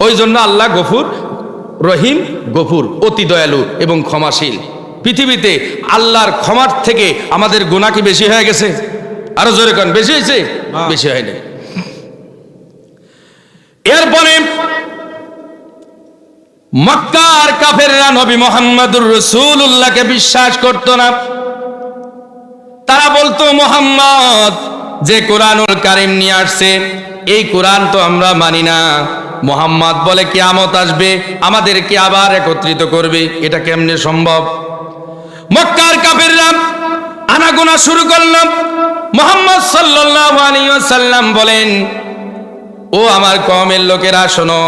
ওই জন্য আল্লাহ গফুর, রহিম, গফুর, অতি দয়ালু এবং ক্ষমাশীল। পৃথিবীতে আল্লাহর ক্ষমার থেকে আমাদের গুনাহ কি বেশি হয়ে গেছে? আরো জোরে কোন, বেশি হয়েছে? বেশি হয়নি। এরপরে মক্কার কাফেররা নবী মুহাম্মদুর রাসূলুল্লাহকে বিশ্বাস করত না। তারা বলতো মুহাম্মদ যে কোরআনুল কারীম নিয়ে আসছে, এই কোরআন তো আমরা মানি না। মুহাম্মদ বলে কিয়ামত আসবে, আমাদেরকে আবার একত্রিত করবে, এটা কেমনে সম্ভব? মক্কার কাফেররা আনাগোনা শুরু করল। মুহাম্মদ সাল্লাল্লাহু আলাইহি ওয়াসাল্লাম বলেন, ও আমার কওমের লোকেরা শোনো,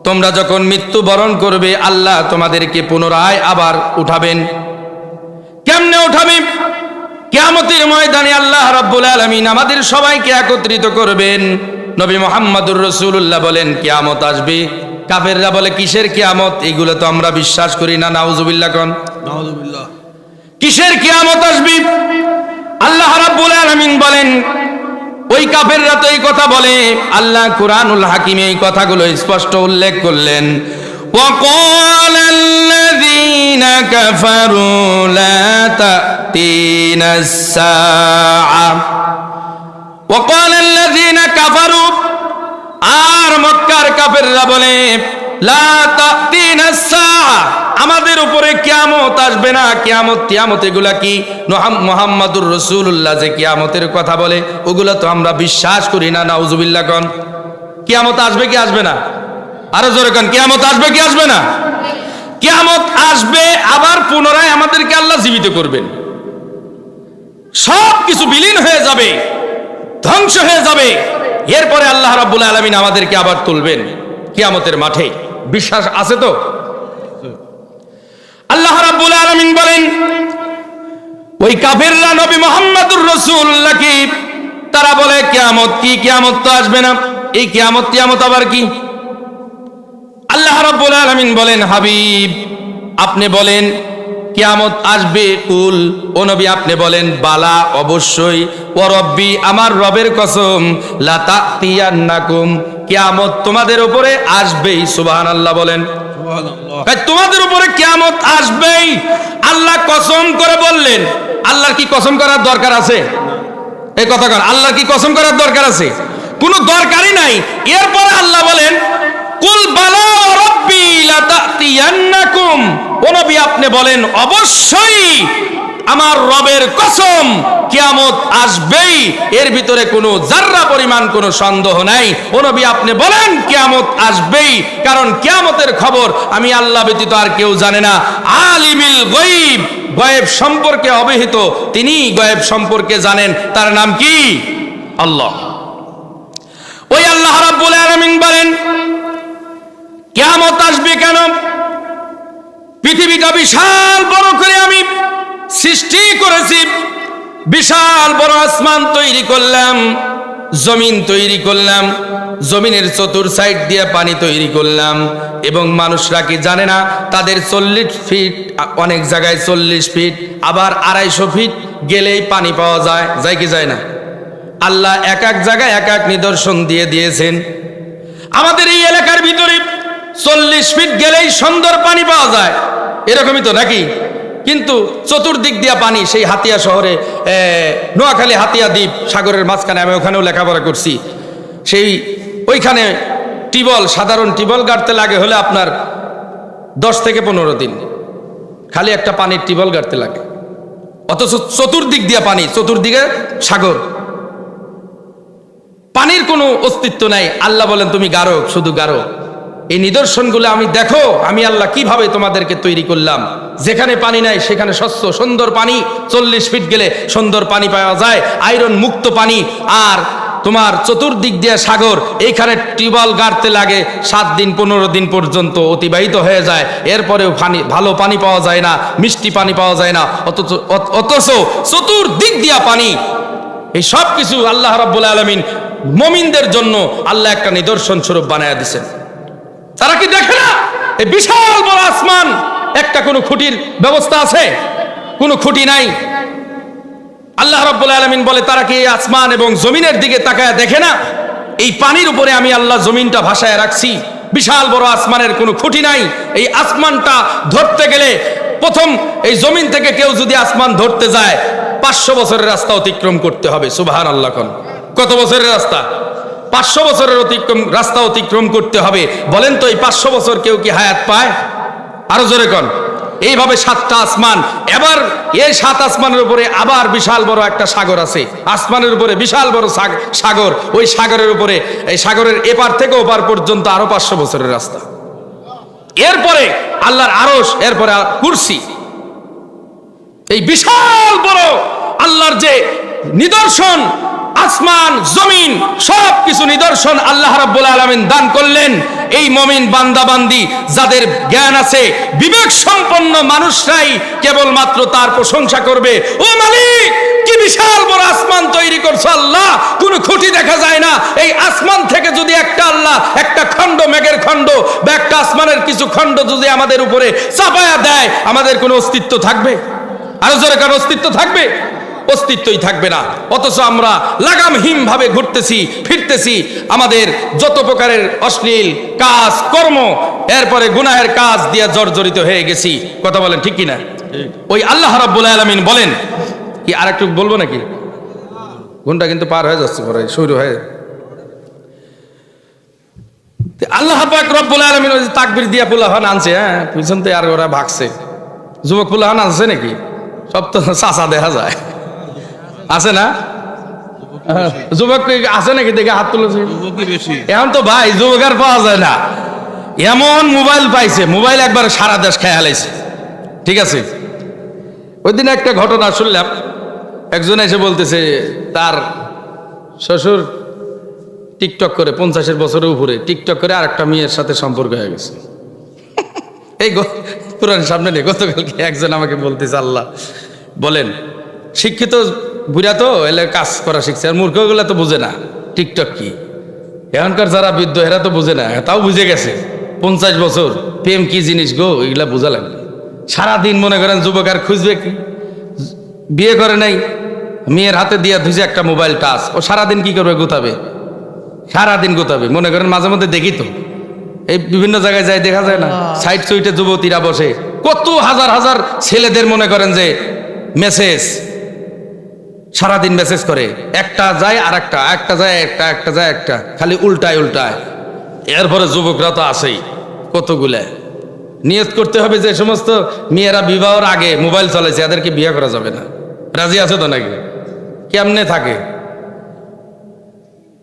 তোমরা যখন মৃত্যুবরণ করবে আল্লাহ তোমাদেরকে পুনরায় আবার উঠাবেন। কেমনে উঠাবেন? কিয়ামতের ময়দানে আল্লাহ রাব্বুল আলামিন আমাদের সবাইকে একত্রিত করবেন। নবী মুহাম্মদুর রাসূলুল্লাহ বলেন কিয়ামত আসবে। কাফেররা বলে কিসের কিয়ামত? এগুলো তো আমরা বিশ্বাস করি না। নাউজুবিল্লাহ কোন, নাউজুবিল্লাহ। কিসের কিয়ামত আসবে? আল্লাহ রাব্বুল আলামিন বলেন, ওই কাফেররা তো এই কথা বলে, আল্লাহ কুরআনুল হাকিমে এই কথাগুলো স্পষ্ট উল্লেখ করলেন। وقال الذين كفروا لا تأتينا الساعة وقال الذين كفروا, আর মক্কার কাফেররা বলে লা তাতিনা الساعة, আমাদের উপরে কিয়ামত আসবে না। কিয়ামত এগুলা কি? মুহাম্মদুর রাসূলুল্লাহ যে কিয়ামতের কথা বলে ওগুলা তো আমরা বিশ্বাস করি না। নাউজুবিল্লাহ কোন। কিয়ামত আসবে কি আসবে না? আরো জোরে কোন, কিয়ামত আসবে কি আসবে না? কিয়ামত আসবে, আবার পুনরায় আমাদেরকে আল্লাহ জীবিত করবেন। সব কিছু বিলীন হয়ে যাবে, ধ্বংস হয়ে যাবে, এরপরে আল্লাহ রাব্বুল আলামিন আমাদেরকে আবার তুলবেন কিয়ামতের মাঠে। বিশ্বাস আছে তো? আল্লাহ রাব্বুল আলামিন বলেন, ওই কাফেররা নবী মুহাম্মদুর রাসূলুল্লাহকে তারা বলে কিয়ামত কি? কিয়ামত তো আসবে না। এই কিয়ামত আবার কি? আল্লাহ রাব্বুল আলামিন বলেন, হাবিব আপনি বলেন কিয়ামত আসবে। কুল, ও নবী আপনি বলেন বালা, অবশ্যই। ও রব্বি, আমার রবের কসম, লা তাতিয়ান্নাকুম, কিয়ামত তোমাদের উপরে আসবেই। সুবহানাল্লাহ বলেন। তোমাদের উপরে কিয়ামত আসবেই, আল্লাহ কসম করে বললেন। আল্লাহর কি কসম করার দরকার আছে? এই কথা কর, আল্লাহর কি কসম করার দরকার আছে? কোনো দরকারই নাই। এরপরে আল্লাহ বলেন, কুল বালা রাব্বি লা তাতিয়ান্নাকুম, ও নবী আপনি বলেন অবশ্যই আমার রবের কসম কিয়ামত আসবেই, এর ভিতরে কোনো জাররা পরিমাণ কোনো সন্দেহ নাই। ও নবী আপনি বলেন কিয়ামত আসবেই, কারণ কিয়ামতের খবর আমি আল্লাহ ব্যতীত আর কেউ জানে না। আলিমিল গায়ব, গায়েব সম্পর্কে অবহিত তিনি গায়েব সম্পর্কে জানেন, তার নাম কি? আল্লাহ। ওই আল্লাহ রাব্বুল আলামিন বলেন কিয়ামত আসবে কেন? পৃথিবীটা বিশাল বড় করে আমি সৃষ্টি করেছি, বিশাল বড় আসমান তৈরি করলাম, জমিন তৈরি করলাম, জমিনের চতুর সাইড দিয়ে পানি তৈরি করলাম, এবং মানুষরা কি জানে না তাদের 40 ফিট, অনেক জায়গায় 40 ফিট, আবার 250 ফিট গেলেই পানি পাওয়া যায়, যায় কি যায় না? আল্লাহ এক এক জায়গায় এক এক নিদর্শন দিয়ে দিয়েছেন। আমাদের এই এলাকার ভিতরে 40 ফিট গেলেই সুন্দর পানি পাওয়া যায়, এরকমই তো নাকি? কিন্তু চতুর্দিক দিয়া পানি, সেই হাতিয়া শহরে, নোয়াখালী হাতিয়া দ্বীপ, সাগরের মাঝখানে, আমি ওখানেও লেখাপড়া করছি, সেই ওইখানে টিবল, সাধারণ টিবল গাড়তে লাগে হলে আপনার 10 থেকে 15 দিন, খালি একটা পানির টিউবওয়েল গাড়তে লাগে, অথচ চতুর্দিক দিয়ে পানি, চতুর্দিকে সাগর, পানির কোনো অস্তিত্ব নাই। আল্লাহ বলেন তুমি গারো, শুধু গারো। এই নিদর্শনগুলো আমি দেখো আমি আল্লাহ কিভাবে তোমাদেরকে তৈরি করলাম। যেখানে পানি নাই সেখানে স্বচ্ছ সুন্দর পানি, 40 ফিট গেলে সুন্দর পানি পাওয়া যায়, আয়রন মুক্ত পানি। আর তোমার চতুর্দিক দিয়ে সাগর, এইখানে টিউবওয়েল গাড়তে লাগে 7 দিন 15 দিন পর্যন্ত অতিবাহিত হয়ে যায়, এরপরেও পানি ভালো পানি পাওয়া যায় না, মিষ্টি পানি পাওয়া যায় না। অথচ চতুর্দিক দিয়া পানি। এই সব কিছু আল্লাহ রাব্বুল আলামিন মুমিনদের জন্য আল্লাহ একটা নিদর্শন স্বরূপ বানায়া দিয়েছেন। তারা কি দেখে না এই বিশাল বড় আসমান, একটা কোনো খুঁটির ব্যবস্থা আছে? কোনো খুঁটি নাই। আল্লাহ রাব্বুল আলামিন বলে তারা কি এই আসমান এবং জমিনের দিকে তাকায় দেখে না? এই পানির উপরে আমি আল্লাহ জমিনটা ভাসায় রাখছি, বিশাল বড় আসমানের কোনো খুঁটি নাই। এই আসমানটা ধরতে গেলে প্রথম এই জমিন থেকে কেউ যদি আসমান ধরতে যায় 500 বছরের রাস্তা অতিক্রম করতে হবে। সুবহানাল্লাহ। কোন কত বছরের রাস্তা? 500 বছরের রাস্তা অতিক্রম করতে হবে। বলেন তো এই 500 বছর কেউ কি হায়াত পায়? আরো জোরে কোন। এইভাবে 7টা আসমান, এবার এই 7 আসমানের উপরে আবার বিশাল বড় একটা সাগর আছে, আসমানের উপরে বিশাল বড় সাগর, ওই সাগরের উপরে, এই সাগরের এপার থেকে ওপার পর্যন্ত আরো 500 বছরের রাস্তা। এরপরে আল্লাহর আরশ, এরপরে কুরসি। এই বিশাল বড় আল্লাহর যে নিদর্শন, আসমান জমিন সব কিছু নিদর্শন আল্লাহ রাব্বুল আলামিন দান করলেন। এই মুমিন বান্দা বান্দি যাদের জ্ঞান আছে, বিবেক সম্পন্ন মানুষরাই কেবলমাত্র তার প্রশংসা করবে। ও মালিক, কি বিশাল বড় আসমান তৈরি করছো আল্লাহ, কোনো খুঁটি দেখা যায় না। এই আসমান থেকে যদি একটা আল্লাহ একটা খণ্ড, মেঘের খণ্ড বা একটা আসমানের কিছু খণ্ড যদি আমাদের উপরে চাপায়া দেয়, আমাদের কোনো অস্তিত্ব থাকবে? আরো জোরে কার অস্তিত্ব থাকবে? অস্তিত্বই থাকবে না। অথচ আমরা লাগামহীন ভাবে ঘুরতেছি ফিরতেছি, আমাদের যত প্রকারের অশ্লীল কাজ কর্ম, এরপরে গুনাহের কাজ দিয়ে জর্জরিত হয়ে গেছি। কথা বলেন ঠিক কিনা? ওই আল্লাহ রাব্বুল আলামিন বলেন কি, আর একটু বলবো নাকি? ঘন্টা কিন্তু পার হয়ে যাচ্ছে, পরে শুরু হয়ে। আল্লাহ পাক রব্বুল আলামিন ওই তাকবীর দিয়া পুলাহান আনছে, হ্যাঁ পিছন থেকে আর ওরা ভাগছে। যুবক পুলাহান আনছে নাকি? সব তো চাচা দেখা যায়, আছে না? যুবক আছে নাকি? দেখে হাত তুলেছে। এখন তো ভাই যুবক আর পাওয়া যায় না, এমন মোবাইল পাইছে, মোবাইল একবার সারা দেশ খেয়ে হালাইছে। ঠিক আছে, ওই দিন একটা ঘটনা শুনলাম, একজন এসে বলতেছে তার শ্বশুর টিকটক করে 50 বছরের উপরে টিকটক করে আর একটা মেয়ের সাথে সম্পর্ক হয়ে গেছে। এই পুরান সামনে নেই, গতকালকে একজন আমাকে বলতেছে, আল্লাহ বলেন শিক্ষিত বুড়া তো এলে কাজ করা শিখছে, আর মূর্খগুলা তো বুঝে না টিকটক কি। এখনকার যারা বৃদ্ধ এরা তো বুঝে না, তাও বুঝে গেছে 50 বছর প্রেম কি জিনিস গো, এগুলা বোঝা লাগবে। সারাদিন মনে করেন যুবক আর খুঁজবে কি, বিয়ে করে নাই, মেয়ের হাতে দিয়ে ধুইছে একটা মোবাইল টাচ, ও সারাদিন কি করবে? গোতাবে, সারাদিন গোতাবে। মনে করেন মাঝে মধ্যে দেখি তো এই বিভিন্ন জায়গায় যাই, দেখা যায় না সাইড সুইটে যুবতীরা বসে, কত হাজার হাজার ছেলেদের মনে করেন যে মেসেজ, সারাদিন মেসেজ করে, একটা যায় আর একটা, একটা যায় একটা, একটা যায় একটা, খালি উল্টায় উল্টায়। এরপরে যুবকরা তো আসেই কতগুলা। নিয়ত করতে হবে যে সমস্ত মেয়েরা বিবাহের আগে মোবাইল চলেছে এদেরকে বিয়ে করা যাবে না। রাজি আছে তো নাকি? কেমনে থাকে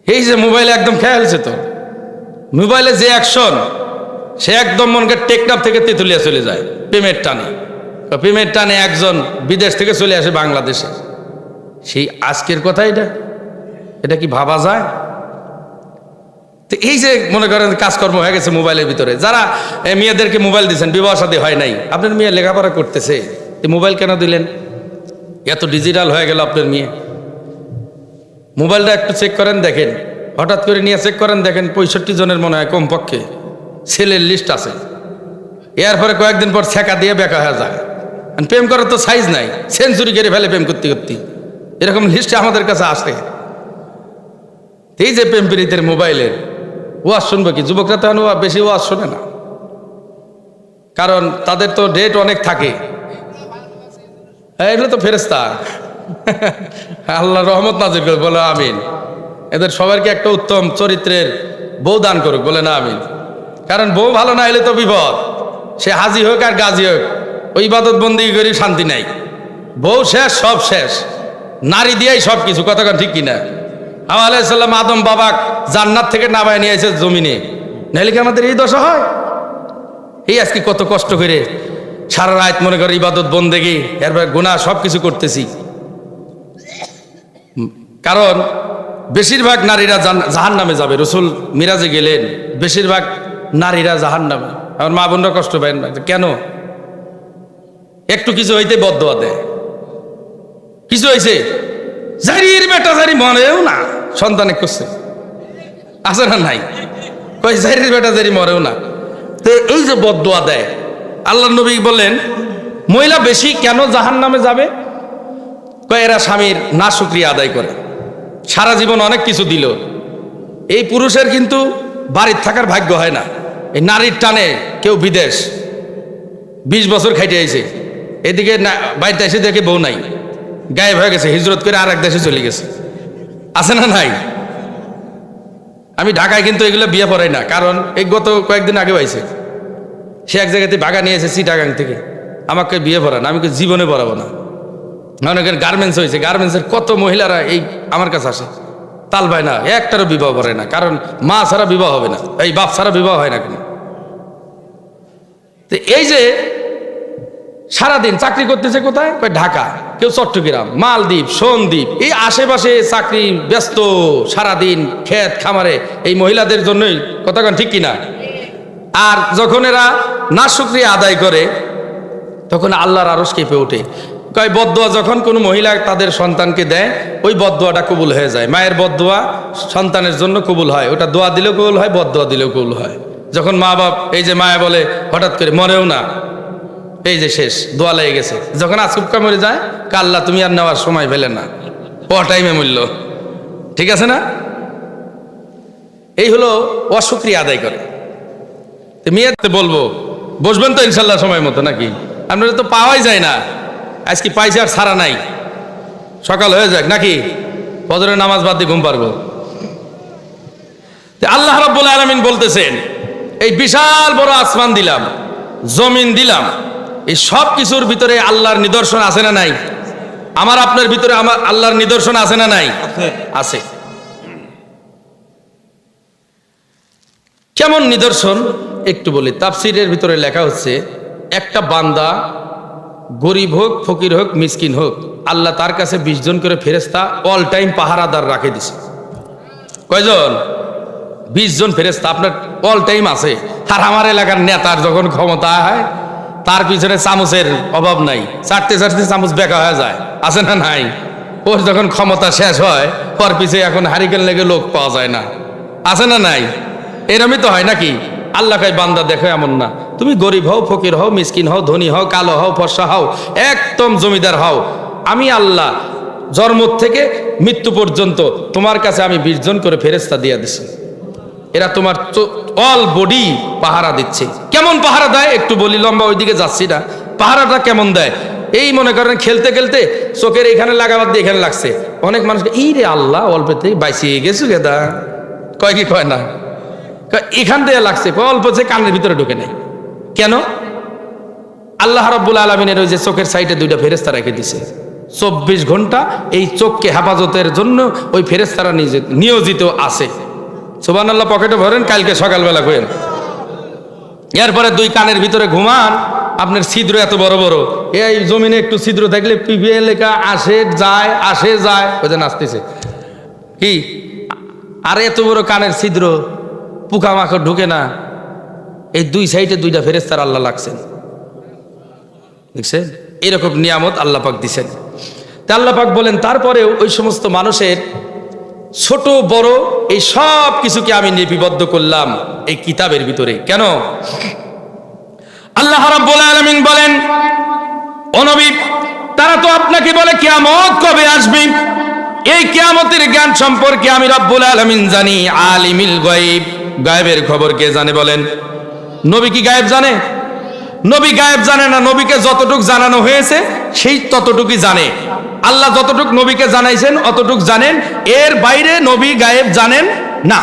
এই যে মোবাইলে একদম খেয়ালছে তো, মোবাইলে যে অ্যাকশন, সে একদম মনকে টেকনাফ থেকে তেঁতুলিয়া চলে যায় প্রেমের টানে। প্রেমের টানে একজন বিদেশ থেকে চলে আসে বাংলাদেশে। সেই আজকের কথা এটা কি ভাবা যায়? তো এই যে মনে করেন কাজকর্ম হয়ে গেছে মোবাইলের ভিতরে। যারা মেয়েদেরকে মোবাইল দিচ্ছেন, বিবাহ শাদী হয় নাই, আপনার মেয়ে লেখাপড়া করতেছে, মোবাইল কেন দিলেন? এত ডিজিটাল হয়ে গেল আপনার মেয়ে। মোবাইলটা একটু চেক করেন, দেখেন, হঠাৎ করে নিয়ে চেক করেন, দেখেন 65 জনের মনে হয় কমপক্ষে ছেলের লিস্ট আছে। এরপরে কয়েকদিন পর ছেঁকা দিয়ে বেকা হয়ে যায়। প্রেম করার তো সাইজ নাই, সেঞ্চুরি করে ফেলে প্রেম করতে করতে, এরকম লিস্টে আমাদের কাছে আসে। এই যে প্রেম প্রীতির মোবাইলের ওয়াজ শুনবে কি? যুবকরা তো বেশি ওয়াজ শোনে না, কারণ তাদের তো ডেট অনেক থাকে। এগুলো তো ফেরেশতা, আল্লাহ রহমত নাজির করে, বলে আমিন। এদের সবাইকে একটা উত্তম চরিত্রের বউ দান করুক, বলে না আমিন। কারণ বউ ভালো না হলে তো বিপদ, সে হাজি হোক আর গাজী হোক, ওই ইবাদত বন্দি করি শান্তি নাই, বউ শেষ, সব শেষ, নারী দিয়েই সব কিছু, কতক্ষণ ঠিক কিনা? হাওয়া আলাইহিস সালাম আদম বাবাক জান্নাত থেকে নামায় নিয়ে এসে জমিনে, নাহলে কি আমাদের এই দশা হয়? এই আজকে কত কষ্ট করে সারা রাত মনে করে ইবাদত বন্দেগি, এরপর গুনাহ সব কিছু করতেছি। কারণ বেশিরভাগ নারীরা জাহান্নামে যাবে। রসুল মিরাজে গেলেন, বেশিরভাগ নারীরা জাহান্নামে। আমার মা বোনরা কষ্ট পায় না কেন? একটু কিছু হইতে বদদোয়া দেয়, কিছু হয়েছে জারির বেটা জারি মরেও না, সন্তানে করছে, আছে না নাই? কই জারির বেটা জারি মরেও না। তো এই যে বদদোয়া দেয়, আল্লাহ নবী বললেন মহিলা বেশি কেন জাহান্নামে যাবে? কয় এরা স্বামীর নাশুকরিয়া আদায় করে, সারা জীবন অনেক কিছু দিল। এই পুরুষের কিন্তু বাড়ির থাকার ভাগ্য হয় না, এই নারীর টানে কেউ বিদেশ 20 বছর খাইতে আইছে, এদিকে বাড়িতে এসে দেখে বউ নাই, গায়েব হয়ে গেছে, হিজরত করে আর এক দেশে চলে গেছে, আছে না নাই? আমি ঢাকায় কিন্তু এগুলো বিয়ে পড়াই না, কারণ এই গত কয়েকদিন আগে পাইছে, সে এক জায়গাতে বাগা নিয়ে এসে চিটাগাং থেকে, আমাকে বিয়ে পড়ান, আমি জীবনে পড়াবো না। অনেকের গার্মেন্টস হয়েছে, গার্মেন্টসের কত মহিলারা এই আমার কাছে আসে, তাল পায় না, একটারও বিবাহ করে না, কারণ মা ছাড়া বিবাহ হবে না, এই বাপ ছাড়া বিবাহ হয় না কেন? তো এই যে সারাদিন চাকরি করতেছে কোথায়? ঢাকা, কেউ চট্টগ্রাম, মালদ্বীপ, সন্দ্বীপ, এই আশেপাশে চাকরি ব্যস্ত, সারাদিন ক্ষেত খামারে, এই মহিলাদের জন্যই, কতক্ষণ ঠিক কিনা? আর যখন এরা নাশুকরিয়া আদায় করে তখন আল্লাহর আরশ কেঁপে ওঠে। কয় বদদোয়া যখন কোনো মহিলা তাদের সন্তানকে দেয়, ওই বদদোয়াটা কবুল হয়ে যায়। মায়ের বদদোয়া সন্তানের জন্য কবুল হয়, ওটা দোয়া দিলেও কবুল হয়, বদদোয়া দিলেও কবুল হয়। যখন মা বাপ, এই যে মায়া বলে হঠাৎ করে মরেও না, এই যে শেষ, দোয়া লেগে গেছে, যখন আচুপকা মরে যায়, আল্লাহ তুমি আর নেওয়ার সময় পেলে না, ও টাইমে মূল্য, ঠিক আছে না? এই হলো অশুকরিয়া আদায় করে। মেয়েতে বলবো বসবেন তো ইনশাল্লাহ সময় মতো, নাকি? আপনারা তো পাওয়াই যায় না, আজকে পাইছে আর ছাড়া নাই, সকাল হয়ে যাক নাকি, ফজরের নামাজ বাদ দিয়ে ঘুম পারবো। আল্লাহ রাব্বুল আলামিন বলতেছেন এই বিশাল বড় আসমান দিলাম, জমিন দিলাম, এই সব কিছুর ভিতরে আল্লাহর নিদর্শন আছে না নাই? আমার আপনার ভিতরে আমার আল্লাহর নিদর্শন আছে না নাই? আছে। কেমন নিদর্শন একটু বলি। তাফসিরের ভিতরে লেখা হচ্ছে, একটা বান্দা গরিব হোক, ফকির হোক, মিসকিন হোক, আল্লাহ তার কাছে 20 জন করে ফেরেশতা অল টাইম পাহারাদার রাখে দিছে। কয়জন? 20 জন ফেরেশতা আপনার অল টাইম আছে। আর আমার এলাকার নেতার যখন ক্ষমতা হয়, তার পিছনে চামচের অভাব নাই, চাটতে চাটতে চামচ বেকা হয়ে যায়, আছে না নাই? ওর যখন ক্ষমতা শেষ হয়, ওর পিছে এখন হারিকেন লেগে লোক পাওয়া যায় না, আছে না নাই? এরমই তো হয় নাকি? আল্লাহ কয় বান্দা দেখো এমন না, তুমি গরিব হও, ফকির হও, মিসকিন হও, ধনী হও, কালো হও, ফর্সা হও, একদম জমিদার হও, আমি আল্লাহ জন্ম থেকে মৃত্যু পর্যন্ত তোমার কাছে আমি 20 জন করে ফেরেশতা দিয়ে দিছি। এরা তোমার অল বডি পাহারা দিচ্ছে। কেমন পাহারা দেয় একটু বলি, লম্বা ওইদিকে যাচ্ছি না। পাহারাটা কেমন দেয়? এই মনে করেন খেলতে খেলতে চোখের এখানে লাগাবার দিয়ে এখানে লাগছে, অনেক মানুষকে এই রে আল্লাহ অল্পতে বাইসিয়ে গেছো গেদা, কয় কি কয় না, এখান থেকে লাগছে, অল্প যে কানের ভিতরে ঢুকে নেই। কেন? আল্লাহ রাব্বুল আলামিনের ওই যে চোখের সাইডে 2টা ফেরেশতা রেখে দিছে, 24 ঘন্টা এই চোখকে হেফাজতের জন্য ওই ফেরেশতারা নিয়োজিত আছে। সুবহানাল্লাহ, পকেটে ভরেন, কালকে সকালবেলা কইেন। এরপরে 2 কানের ভিতরে ঘুমান, আপনার ছিদ্র এত বড় বড়, এই জমিনে একটু ছিদ্র থাকলে পিপিএ লেখা আসে যায়, আসে যায়, ওই যে নাচতেছে কি। আর এত বড় কানের ছিদ্র, পোকামাকড় ঢুকে না। এই 2 সাইডে 2টা ফেরেশতার আল্লাহ লাগছেন, দেখছেন? এরকম নিয়ামত আল্লাহ পাক দিছেন। তা আল্লাহ পাক বলেন তারপরেও ওই সমস্ত মানুষের ছোট বড় এই সব কিছুকে আমি লিপিবদ্ধ করলাম এই কিতাবের ভিতরে। কেন? আল্লাহ রাব্বুল আলামিন বলেন, ও নবী, তারা তো আপনাকে বলে কিয়ামত কবে আসবে, এই কিয়ামতের জ্ঞান সম্পর্কে আমি রাব্বুল আলামিন জানি। আলিমিল গায়ব, গায়েবের খবর কে জানে বলেন? নবী কি গায়েব জানে? নবী গায়েব জানে না। নবীকে যতটুক জানানো হয়েছে সেই ততটুকুই জানে। আল্লাহ যতটুক নবীকে জানাইছেন অতটুক জানেন, এর বাইরে নবী গায়েব জানেন না।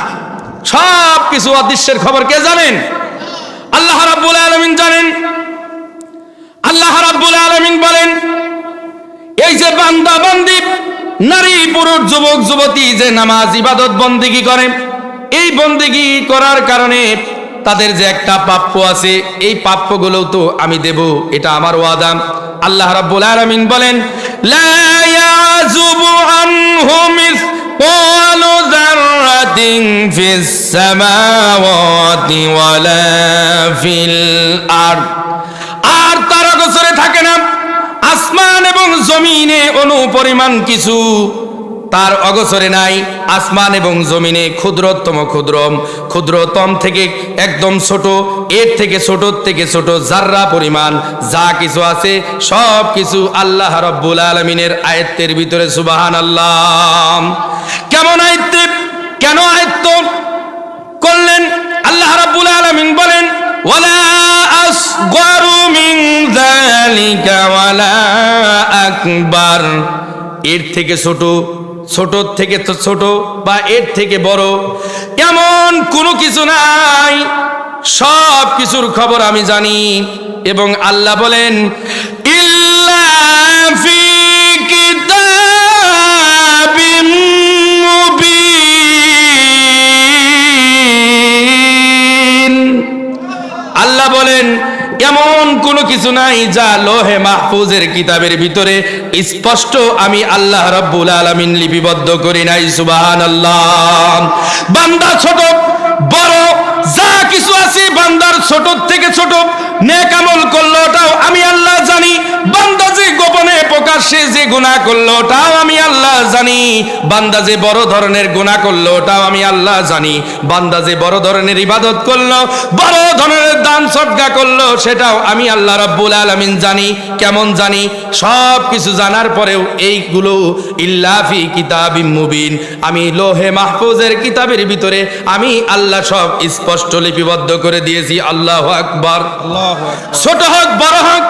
সব কিছু অদৃশ্যের খবর কে জানেন? আল্লাহ রাব্বুল আলামিন জানেন। আল্লাহ রাব্বুল আলামিন বলেন, এই যে বান্দা বান্দি, নারী পুরুষ যুবক যুবতী যে নামাজ ইবাদত বন্দেগী করে, এই বন্দেগী করার কারণে তাদের যে একটা প্রাপ্য আছে, এই প্রাপ্যগুলো তো আমি দেব, এটা আমার ওয়াদা। আল্লাহ রাব্বুল আলামিন বলেন, লা ইয়াযুবু আনহু মিসকালু যাররাতিন ফিস সামাওয়াতি ওয়ালা ফিল আরদ। আর তার অগোচরে থাকে না আসমান এবং জমিনে অনুপরিমাণ কিছু, তার অগোচরে নাই। আসমান এবং জমিনে ক্ষুদ্রতম ক্ষুদ্রতম থেকে একদম ছোট, এর থেকে ছোট জাররা পরিমাণ যা কিছু আছে সব কিছু আল্লাহ রাব্বুল আলামিনের আয়াতের ভিতরে। সুবহানাল্লাহ। কেমন আয়াত, কেন আয়াত করলেন? আল্লাহ রাব্বুল আলামিন বলেন, ওয়ালা আসগারু মিন যালিকা ওয়ালা আকবার। এর থেকে ছোট, ছোট থেকে তো ছোট বা এর থেকে বড় এমন কোনো কিছু নাই, সব কিছুর খবর আমি জানি। এবং আল্লাহ বলেন, ইল্লা ফি কিতাবিম মুবিন। আল্লাহ বলেন, এমন কোনো কিছু নাই যা লোহে মাহফুজের কিতাবের ভিতরে স্পষ্ট আমি আল্লাহ রাব্বুল আলামিন লিপিবদ্ধ করি নাই। সুবহানাল্লাহ। বান্দা ছোট বড় যা কিছু আছে, বান্দার ছোট থেকে ছোট নেক আমল করলো ওটাও আমি আল্লাহ জানি। বান্দা যে গোপনে প্রকাশ্যে যে গুনাহ করলো ওটাও আমি আল্লাহ জানি। বান্দা যে বড় ধরনের গুনাহ করলো ওটাও আমি আল্লাহ জানি। বান্দা যে বড় ধরনের ইবাদত করলো, বড় ধরনের দান সদকা করলো, সেটাও আমি আল্লাহ রাব্বুল আলামিন জানি। কেমন জানি? সব কিছু জানার পরেও এইগুলো ইল্লা ফি কিতাবিম মুবিন, আমি লোহে মাহফুজের কিতাবের ভিতরে আমি আল্লাহ সব স্পষ্ট লিপিবদ্ধ করে দিয়েছি। আল্লাহু আকবার। ছোট হোক বড় হোক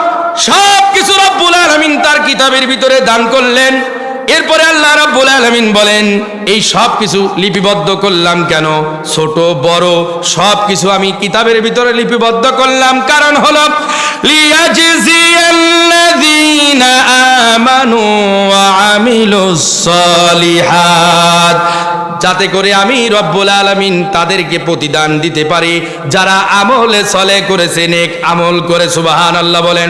সব কিছু রব্বুল আলামিন তার কিতাবের ভিতরে দান করলেন। এরপরে আল্লাহ রাব্বুল আলামিন বলেন, এই সব কিছু লিপিবদ্ধ করলাম কেন? ছোট বড় সব কিছু আমি কিতাবের ভিতরে লিপিবদ্ধ করলাম, কারণ হলো লিয়াজজিয়াল্লাযীনা আমানু ওয়া আমিলুস সালিহাত, যাতে করে আমি রব্বুল আলামিন তাদেরকে প্রতিদান দিতে পারি যারা আমলে সলে করেছে, নেক আমল করে। সুবহানাল্লাহ বলেন।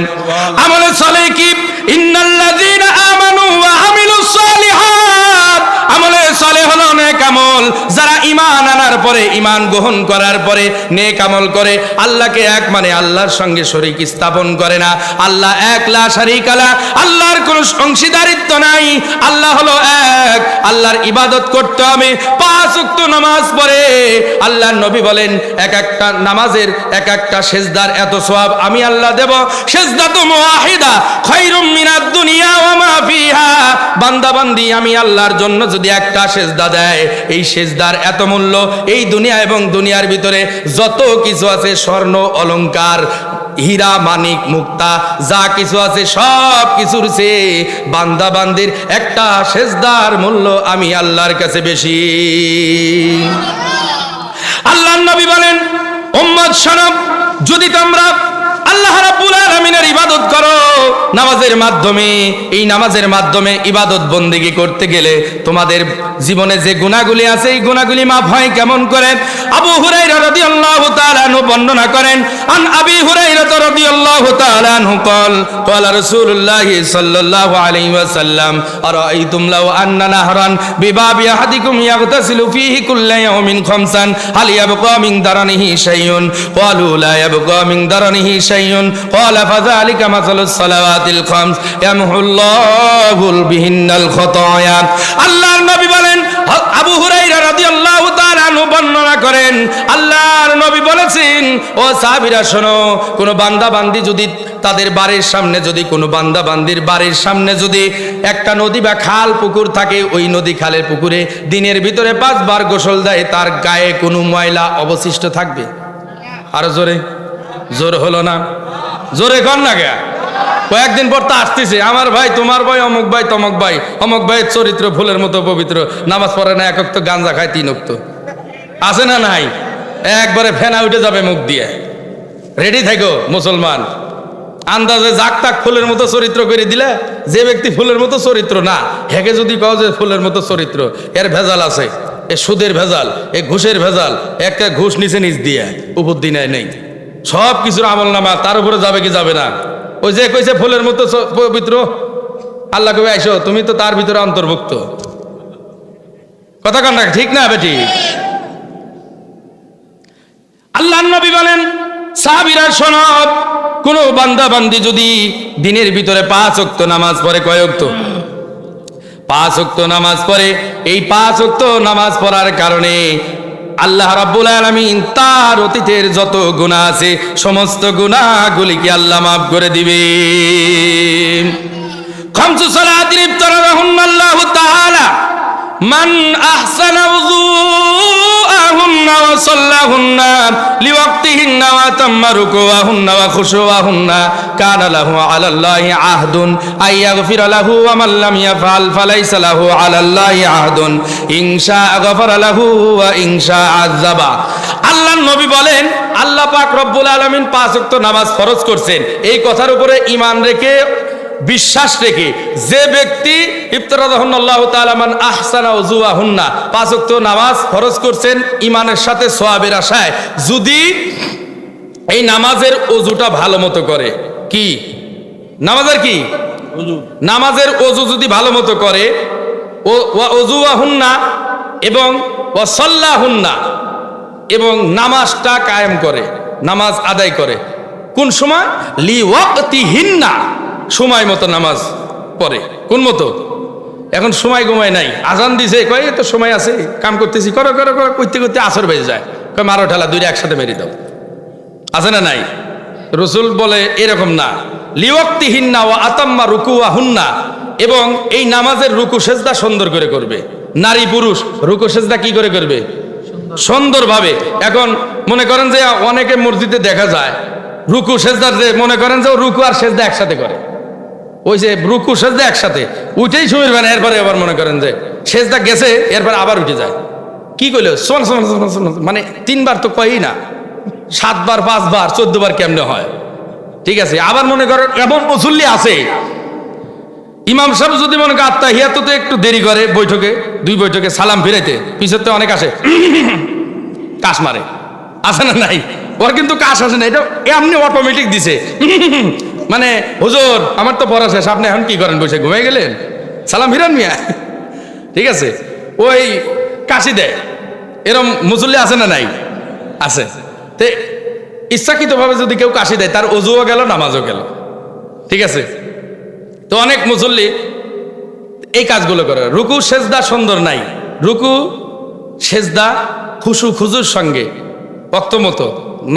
আমলে সলে কি? ইন্নাল্লাযীনা আমানু ওয়া আমিলুস সালিহাত। আমলে সলে হলো নেক আমল, যারা ঈমান আনার পরে, ঈমান গ্রহণ করার পরে নেক আমল করে, আল্লাহকে এক মানে আল্লাহর সঙ্গে শরীক স্থাপন করে না। আল্লাহ এক, লা শারীকা লা, আল্লাহর কোনো অংশীদারিত্ব নাই। আল্লাহ হলো এক, আল্লাহর ইবাদত করতে হবে। 5 ওয়াক্ত নামাজ পড়ে আল্লাহর নবী বলেন, এক একটা নামাজের এক একটা সেজদার এত সওয়াব আমি আল্লাহ দেব। সেজদাতু মুওয়াহিদা খায়রুম মিনাদ দুনিয়া ওয়া মা ফিহা। বান্দা বান্দি আমি আল্লাহর জন্য যদি একটা সেজদা দেয়, এই সেজদার এত মূল্য, এই দুনিয়া এবং দুনিয়ার ভিতরে যত কিছু আছে, স্বর্ণ অলংকার হীরা মানিক মুক্তা যা কিছু আছে সব কিছুর চেয়ে বান্দা বান্দির একটা সেজদার মূল্য আমি আল্লাহর কাছে বেশি। আল্লাহর নবী বলেন, উম্মত শোনো, যদি তোমরা আল্লাহ রাব্বুল আলামিনের ইবাদত করো নামাজের মাধ্যমে, এই নামাজের মাধ্যমে ইবাদত বন্দেগী করতে গেলে তোমাদের জীবনে যে গুনাহগুলি আছে এই গুনাহগুলি মাফ হয় কেমন করে? আবু হুরায়রা রাদিয়াল্লাহু তাআলা আনহু বর্ণনা করেন, আন আবি হুরায়রা রাদিয়াল্লাহু তাআলা আনহু قال قال رسول الله صلى الله عليه وسلم أرأيتم لو أن نهرا بباب أحدكم يغتسل فيه كل يوم خمسا هل يبقى من درنه شيء قالوا لا يبقى من درنه شيء قال فذلك مثل الصلوات الخمس يمحو الله بهن الخطايا। আল্লাহর নবী বলেন, আবু হুরায়রা রাদিয়াল্লাহু তাআলা আনহু বর্ণনা করেন, আল্লাহর নবী বলেছেন, ও সাহাবীরা শোনো, কোন বান্দা বান্দি যদি তাদের বাড়ির সামনে, যদি কোনো বান্দা বান্দির বাড়ির সামনে যদি একটা নদী বা খাল পুকুর থাকে, ওই নদী খালের পুকুরে দিনের ভিতরে 5 বার গোসল দেয়, তার গায়ে কোনো ময়লা অবশিষ্ট থাকবে? আরো জোরে, জোর হলো না, জোরে কর না গে। কয়েকদিন পর তা আসতেছে, আমার ভাই তোমার ভাই অমুক ভাই তমক ভাই, অমুক ভাইয়ের চরিত্র ফুলের মতো পবিত্র, নামাজ পড়ে না, 1 ওয়াক্ত গাঁজা খায় 3 ওয়াক্ত, আছে না নাই? একবারে ফেনা উঠে যাবে মুখ দিয়ে। রেডি থাকো মুসলমান। আন্দাজে জাক তাক ফুলের মতো চরিত্র করে দিলে, যে ব্যক্তি ফুলের মতো চরিত্র না, হেকে যদি কও যে ফুলের মতো চরিত্র, এর ভেজাল আছে, এ সুদের ভেজাল, এ ঘুষের ভেজাল, একটা ঘুষ নিচে নিচ দিয়ে উপর দিনে নেই, সব কিছুর আমল নামা তার উপরে যাবে কি যাবে না? ওই যে কইছে ফুলের মতো পবিত্র, আল্লাহ কবে আইসো, তুমি তো তার ভিতরে অন্তর্ভুক্ত। কথা কান্না ঠিক না বেটি? আল্লাহ নবী বলেন, সাহাবীরা শোনব, কোন বান্দা বান্দি যদি দিনের ভিতরে 5 ওয়াক্ত নামাজ পড়ে, কয় ওয়াক্ত? 5 ওয়াক্ত নামাজ পড়ে, এই 5 ওয়াক্ত নামাজ পড়ার কারণে আল্লাহ রাব্বুল আলামিন তার অতীতের যত গুনাহ আছে সমস্ত গুনাহগুলিকে আল্লাহ মাফ করে দিবেন। খামসু সালাতিন ইফতারাহুন্না আল্লাহু তাআলা মান আহসানা উযুআহুন্না ওয়া সাল্লাহুন্না লিওয়াক্তিহিন্না ওয়া তাম্মা রুকুআহুন্না ওয়া খুশুআহুন্না কানা লাহু আলাল্লাহি আহদুন আইয়াগফিরা লাহু ওয়া মান লাম ইয়াফআল ফালাইসা লাহু আলাল্লাহি আহদুন ইনশা গফারা লাহু ওয়া ইনশা আযাবা। আল্লাহর নবী বলেন, আল্লাহ পাক রব্বুল আলামিন 5 ওয়াক্ত নামাজ ফরজ করছেন। এই কথার উপরে ঈমান রেখে, বিশ্বাস রেখে যে ব্যক্তি ইফতারাহুন্নাল্লাহু তাআলা মান আহসানা উযুআহুন্না 5 ওয়াক্ত নামাজ ফরজ করছেন ঈমানের সাথে সওয়াবের আশায়, যদি এই নামাজের ওযুটা ভালো মতো করে, কি নামাজের কি ওযু, নামাজের ওযু যদি ভালো মতো করে, ওয়া উযুআহুন্না এবং ওয়া সাল্লাহুন্না, এবং নামাজটা কায়েম করে, নামাজ আদায় করে, কোন সময়? লিওয়াক্তিহিন্না, সময় মতো নামাজ পড়ে। কোন মতো? এখন সময় ঘুমায় নাই, আজান দিছে, কয় তো সময় আছে, কাম করতেছি, করো করো করো করতে করতে আসর বেজে যায়, কয় মারো ঠেলা, দুইটা একসাথে মেরে দাও, আছে না নাই? রাসূল বলে এরকম না, লিওয়াক্তিহিন্না ওয়া আতাম্মা রুকুআহুন্না, এবং এই নামাজের রুকু সেজদা সুন্দর করে করবে। নারী পুরুষ রুকু সেজদা কি করে করবে? সুন্দরভাবে। এখন মনে করেন যে অনেকে মসজিদে দেখা যায় রুকু সেজদার, যে মনে করেন যে রুকু আর সেজদা একসাথে করে, ওই যে রুকু সেজদা একসাথে, উঠেই শুয়ে না, এরপরে আবার মনে করেন যে সেজদা গেছে, এরপর আবার উঠে যায়। কি কইল? মানে 3 বার তো কয়ই না, 7 বার 5 বার 14 বার কেমনে হয়? ঠিক আছে। আবার মনে করেন এমন মুসল্লি আছে, ইমাম সাহেব যদি মনে করেন আত্তাহিয়াতুতে একটু দেরি করে, বৈঠকে 2 বৈঠকে সালাম ফিরাইতে, পিছতে অনেক আসে, কাশ মারে, আছে না নাই? ওর কিন্তু কাশ আসে না, এটা এমনি অটোমেটিক দিছে, মানে হুজুর আমার তো পড়া শেষ, আপনি এখন কি করেন, বসে ঘুমিয়ে গেলেন, সালাম ফিরান মিয়া, ঠিক আছে, ওই কাশি দেয়। এরম মুসল্লি আছে না নাই? আছে। তে ইচ্ছাকৃতভাবে যদি কেউ কাশি দেয়, তার ওযুও গেল, নামাজও গেল, ঠিক আছে। তো অনেক মুসল্লি এই কাজগুলো করে। রুকু সেজদা সুন্দর নাই, রুকু সেজদা খুশু খুজুর সঙ্গে ওয়াক্ত মতো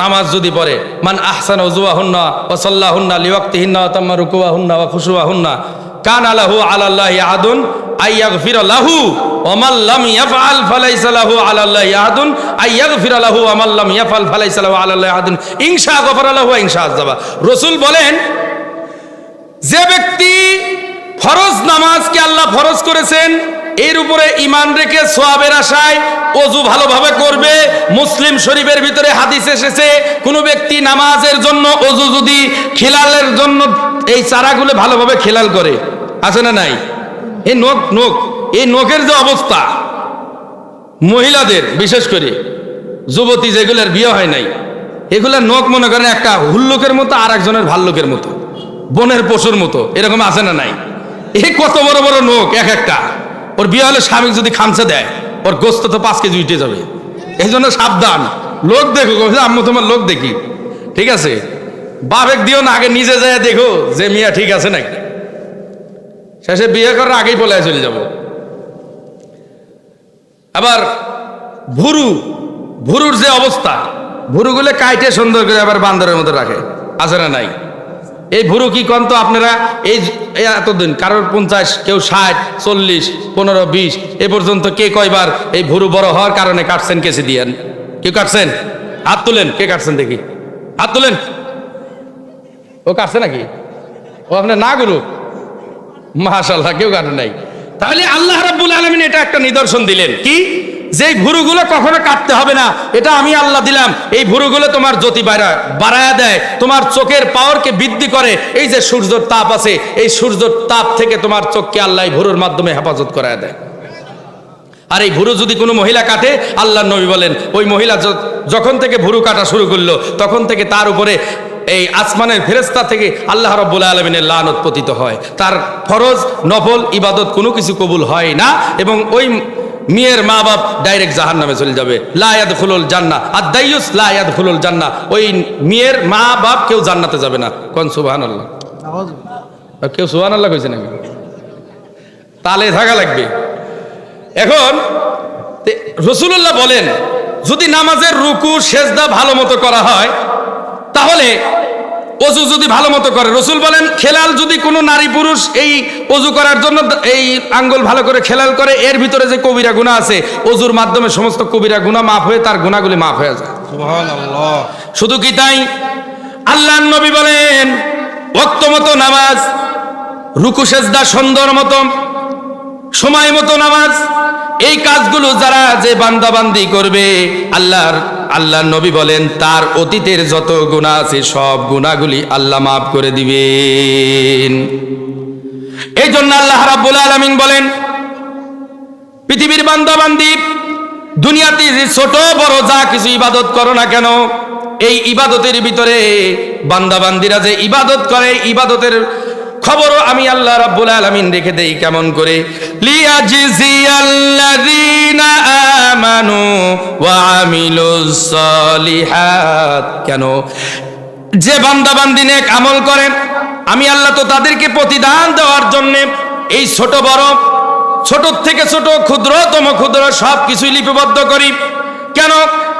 নামাজ যদি পড়ে, মান আহসানা উযুআহুন্না ওয়া সাল্লাহুন্না লিওয়াক্তিহিন্না ওয়া তাম্মা রুকুআহুন্না ওয়া খুশুআহুন্না কানা লাহু আলাল্লাহি আহাদুন আইয়াগফিরা লাহু ওয়া মান লাম ইয়াফআল ফালাইসা লাহু আলাল্লাহি আহাদুন আইয়াগফিরা লাহু ওয়া মান লাম ইয়াফআল ফালাইসা লাহু আলাল্লাহি আহাদুন ইনশা গফারা লাহু ওয়া ইনশা আযাবা। রাসূল বলেন, যে ব্যক্তি ফরজ নামাজকে আল্লাহ ফরজ করেছেন, এর উপরে ঈমান রেখে সওয়াবের আশায় ওযু ভালোভাবে করবে। মুসলিম শরীফের ভিতরে হাদিস এসেছে, কোন ব্যক্তি নামাজের জন্য ওযু যদি খিলালের জন্য এই চারাগুলো ভালোভাবে খেলাল করে, আছে না নাই? এই এই নখের যে অবস্থা, মহিলাদের বিশেষ করে যুবতী যেগুলোর বিয়ে হয় নাই, এগুলোর নখ মনে করেন একটা হুল্লুকের মতো, আর একজনের ভাল্লুকের মতো, বনের পশুর মতো, এরকম আছে না নাই? এই কত বড় বড় নখ এক একটা। ওর বিয়ে হলে স্বামী যদি খামচা দেয়, ওর গোস্ত তো 5 কেজি উঠে যাবে। এই জন্য সাবধান, লোক দেখো, আম্মু তোমার লোক দেখি, ঠিক আছে, বাপেক দিও না, আগে নিজে যায় দেখো যে মিয়া ঠিক আছে নাকি, শেষে বিয়ে করার আগেই পলায় চলে যাব। আবার ভুরুর যে অবস্থা, ভুরুগুলো কাইটে সুন্দর করে আবার বান্দরের মতো রাখে, আছে না নাই? এই ভুরু কি কন তো আপনারা? এই এতদিন কারোর 50, কেউ 60, 40, 15, 20 এ পর্যন্ত কে কয়বার এই ভুরু বড় হওয়ার কারণে কাটছেন কেসে দিয়েন? কেউ কাটছেন? হাত তুলেন, কে কাটছেন দেখি, হাত তুলেন। ও কাটছে নাকি? ও আপনার না গুরু, মাশাআল্লাহ, কেউ কাটে নাই। তাহলে আল্লাহ রাব্বুল আলামিন এটা একটা নিদর্শন দিলেন, কি যেই ভুরুগুলো কখনো কাটতে হবে না, এটা আমি আল্লাহ দিলাম। এই ভুরুগুলো তোমার জ্যোতি বাড়ায়া দেয়, তোমার চোখের পাওয়ারকে বৃদ্ধি করে। এই যে সূর্যের তাপ আছে, এই সূর্যের তাপ থেকে তোমার চোখকে আল্লাহ এই ভুরুর মাধ্যমে হেফাজত করায় দেয়। আর এই ভুরু যদি কোনো মহিলা কাটে, আল্লাহর নবী বলেন ওই মহিলা যখন থেকে ভুরু কাটা শুরু করলো তখন থেকে তার উপরে এই আসমানের ফেরেশতা থেকে আল্লাহ রাব্বুল আলামিনের লানত পতিত হয়। তার ফরজ নফল ইবাদত কোনো কিছু কবুল হয় না, এবং ওই মেয়ের মা বাপ ডাইরেক্ট জাহান্নামে চলে যাবে। লা ইয়াদখুলুল জান্নাহ আদ-দাইয়ুস লা ইয়াদখুলুল জান্নাহ। ওই মেয়ের মা বাপ কেউ জান্নাতে যাবে না। কোন সুবহানাল্লাহ, কেউ সুবহানাল্লাহ কইছে নাকি? তালে থাকা লাগবে। এখন রাসূলুল্লাহ বলেন যদি নামাজের রুকু সেজদা ভালো মতো করা হয়, তাহলে অজু যদি ভালো মতো করে, রসুল বলেন খেলাল যদি কোনো নারী পুরুষ এই অজু করার জন্য এই আঙ্গুল ভালো করে খেলাল করে, এর ভিতরে যে কবিরা গুনাহ আছে অজুর মাধ্যমে সমস্ত কবিরা গুনাহ মাফ হয়ে তার গুনাহগুলি মাফ হয়ে যায়। সুবহানাল্লাহ। শুধু কি তাই, আল্লাহর নবী বলেন ওয়াক্ত মতো নামাজ, রুকু সেজদা সুন্দর মতো, সময় মতো নামাজ, এই কাজগুলো যারা যে বান্দাবান্দি করবে, আল্লাহর নবী বলেন তার অতীতের যত গুনাহ আছে সব গুনাহগুলি আল্লাহ মাফ করে দিবেন। এই জন্য আল্লাহ রাব্বুল আলামিন বলেন পৃথিবীর বান্দাবান্দি দুনিয়াতে যে ছোট বড় যা কিছু ইবাদত করো না কেন, এই ইবাদতের ভিতরে বান্দাবান্দিরা যে ইবাদত করে, ইবাদতের খবরও আমি আল্লাহ রাব্বুল আলামিন রেখে দেই কেমন করে, লিয়াজজিয়াল্লাযীনা আমানু ওয়া আমিলুস সালিহাত। কেন? যে বান্দাবান্দি নেক আমল করেন, আমি আল্লাহ তো তাদেরকে প্রতিদান দেওয়ার জন্য এই ছোট বড়, ছোট থেকে ছোট, ক্ষুদ্রতম ক্ষুদ্র সব কিছুই লিপিবদ্ধ করি। কেন?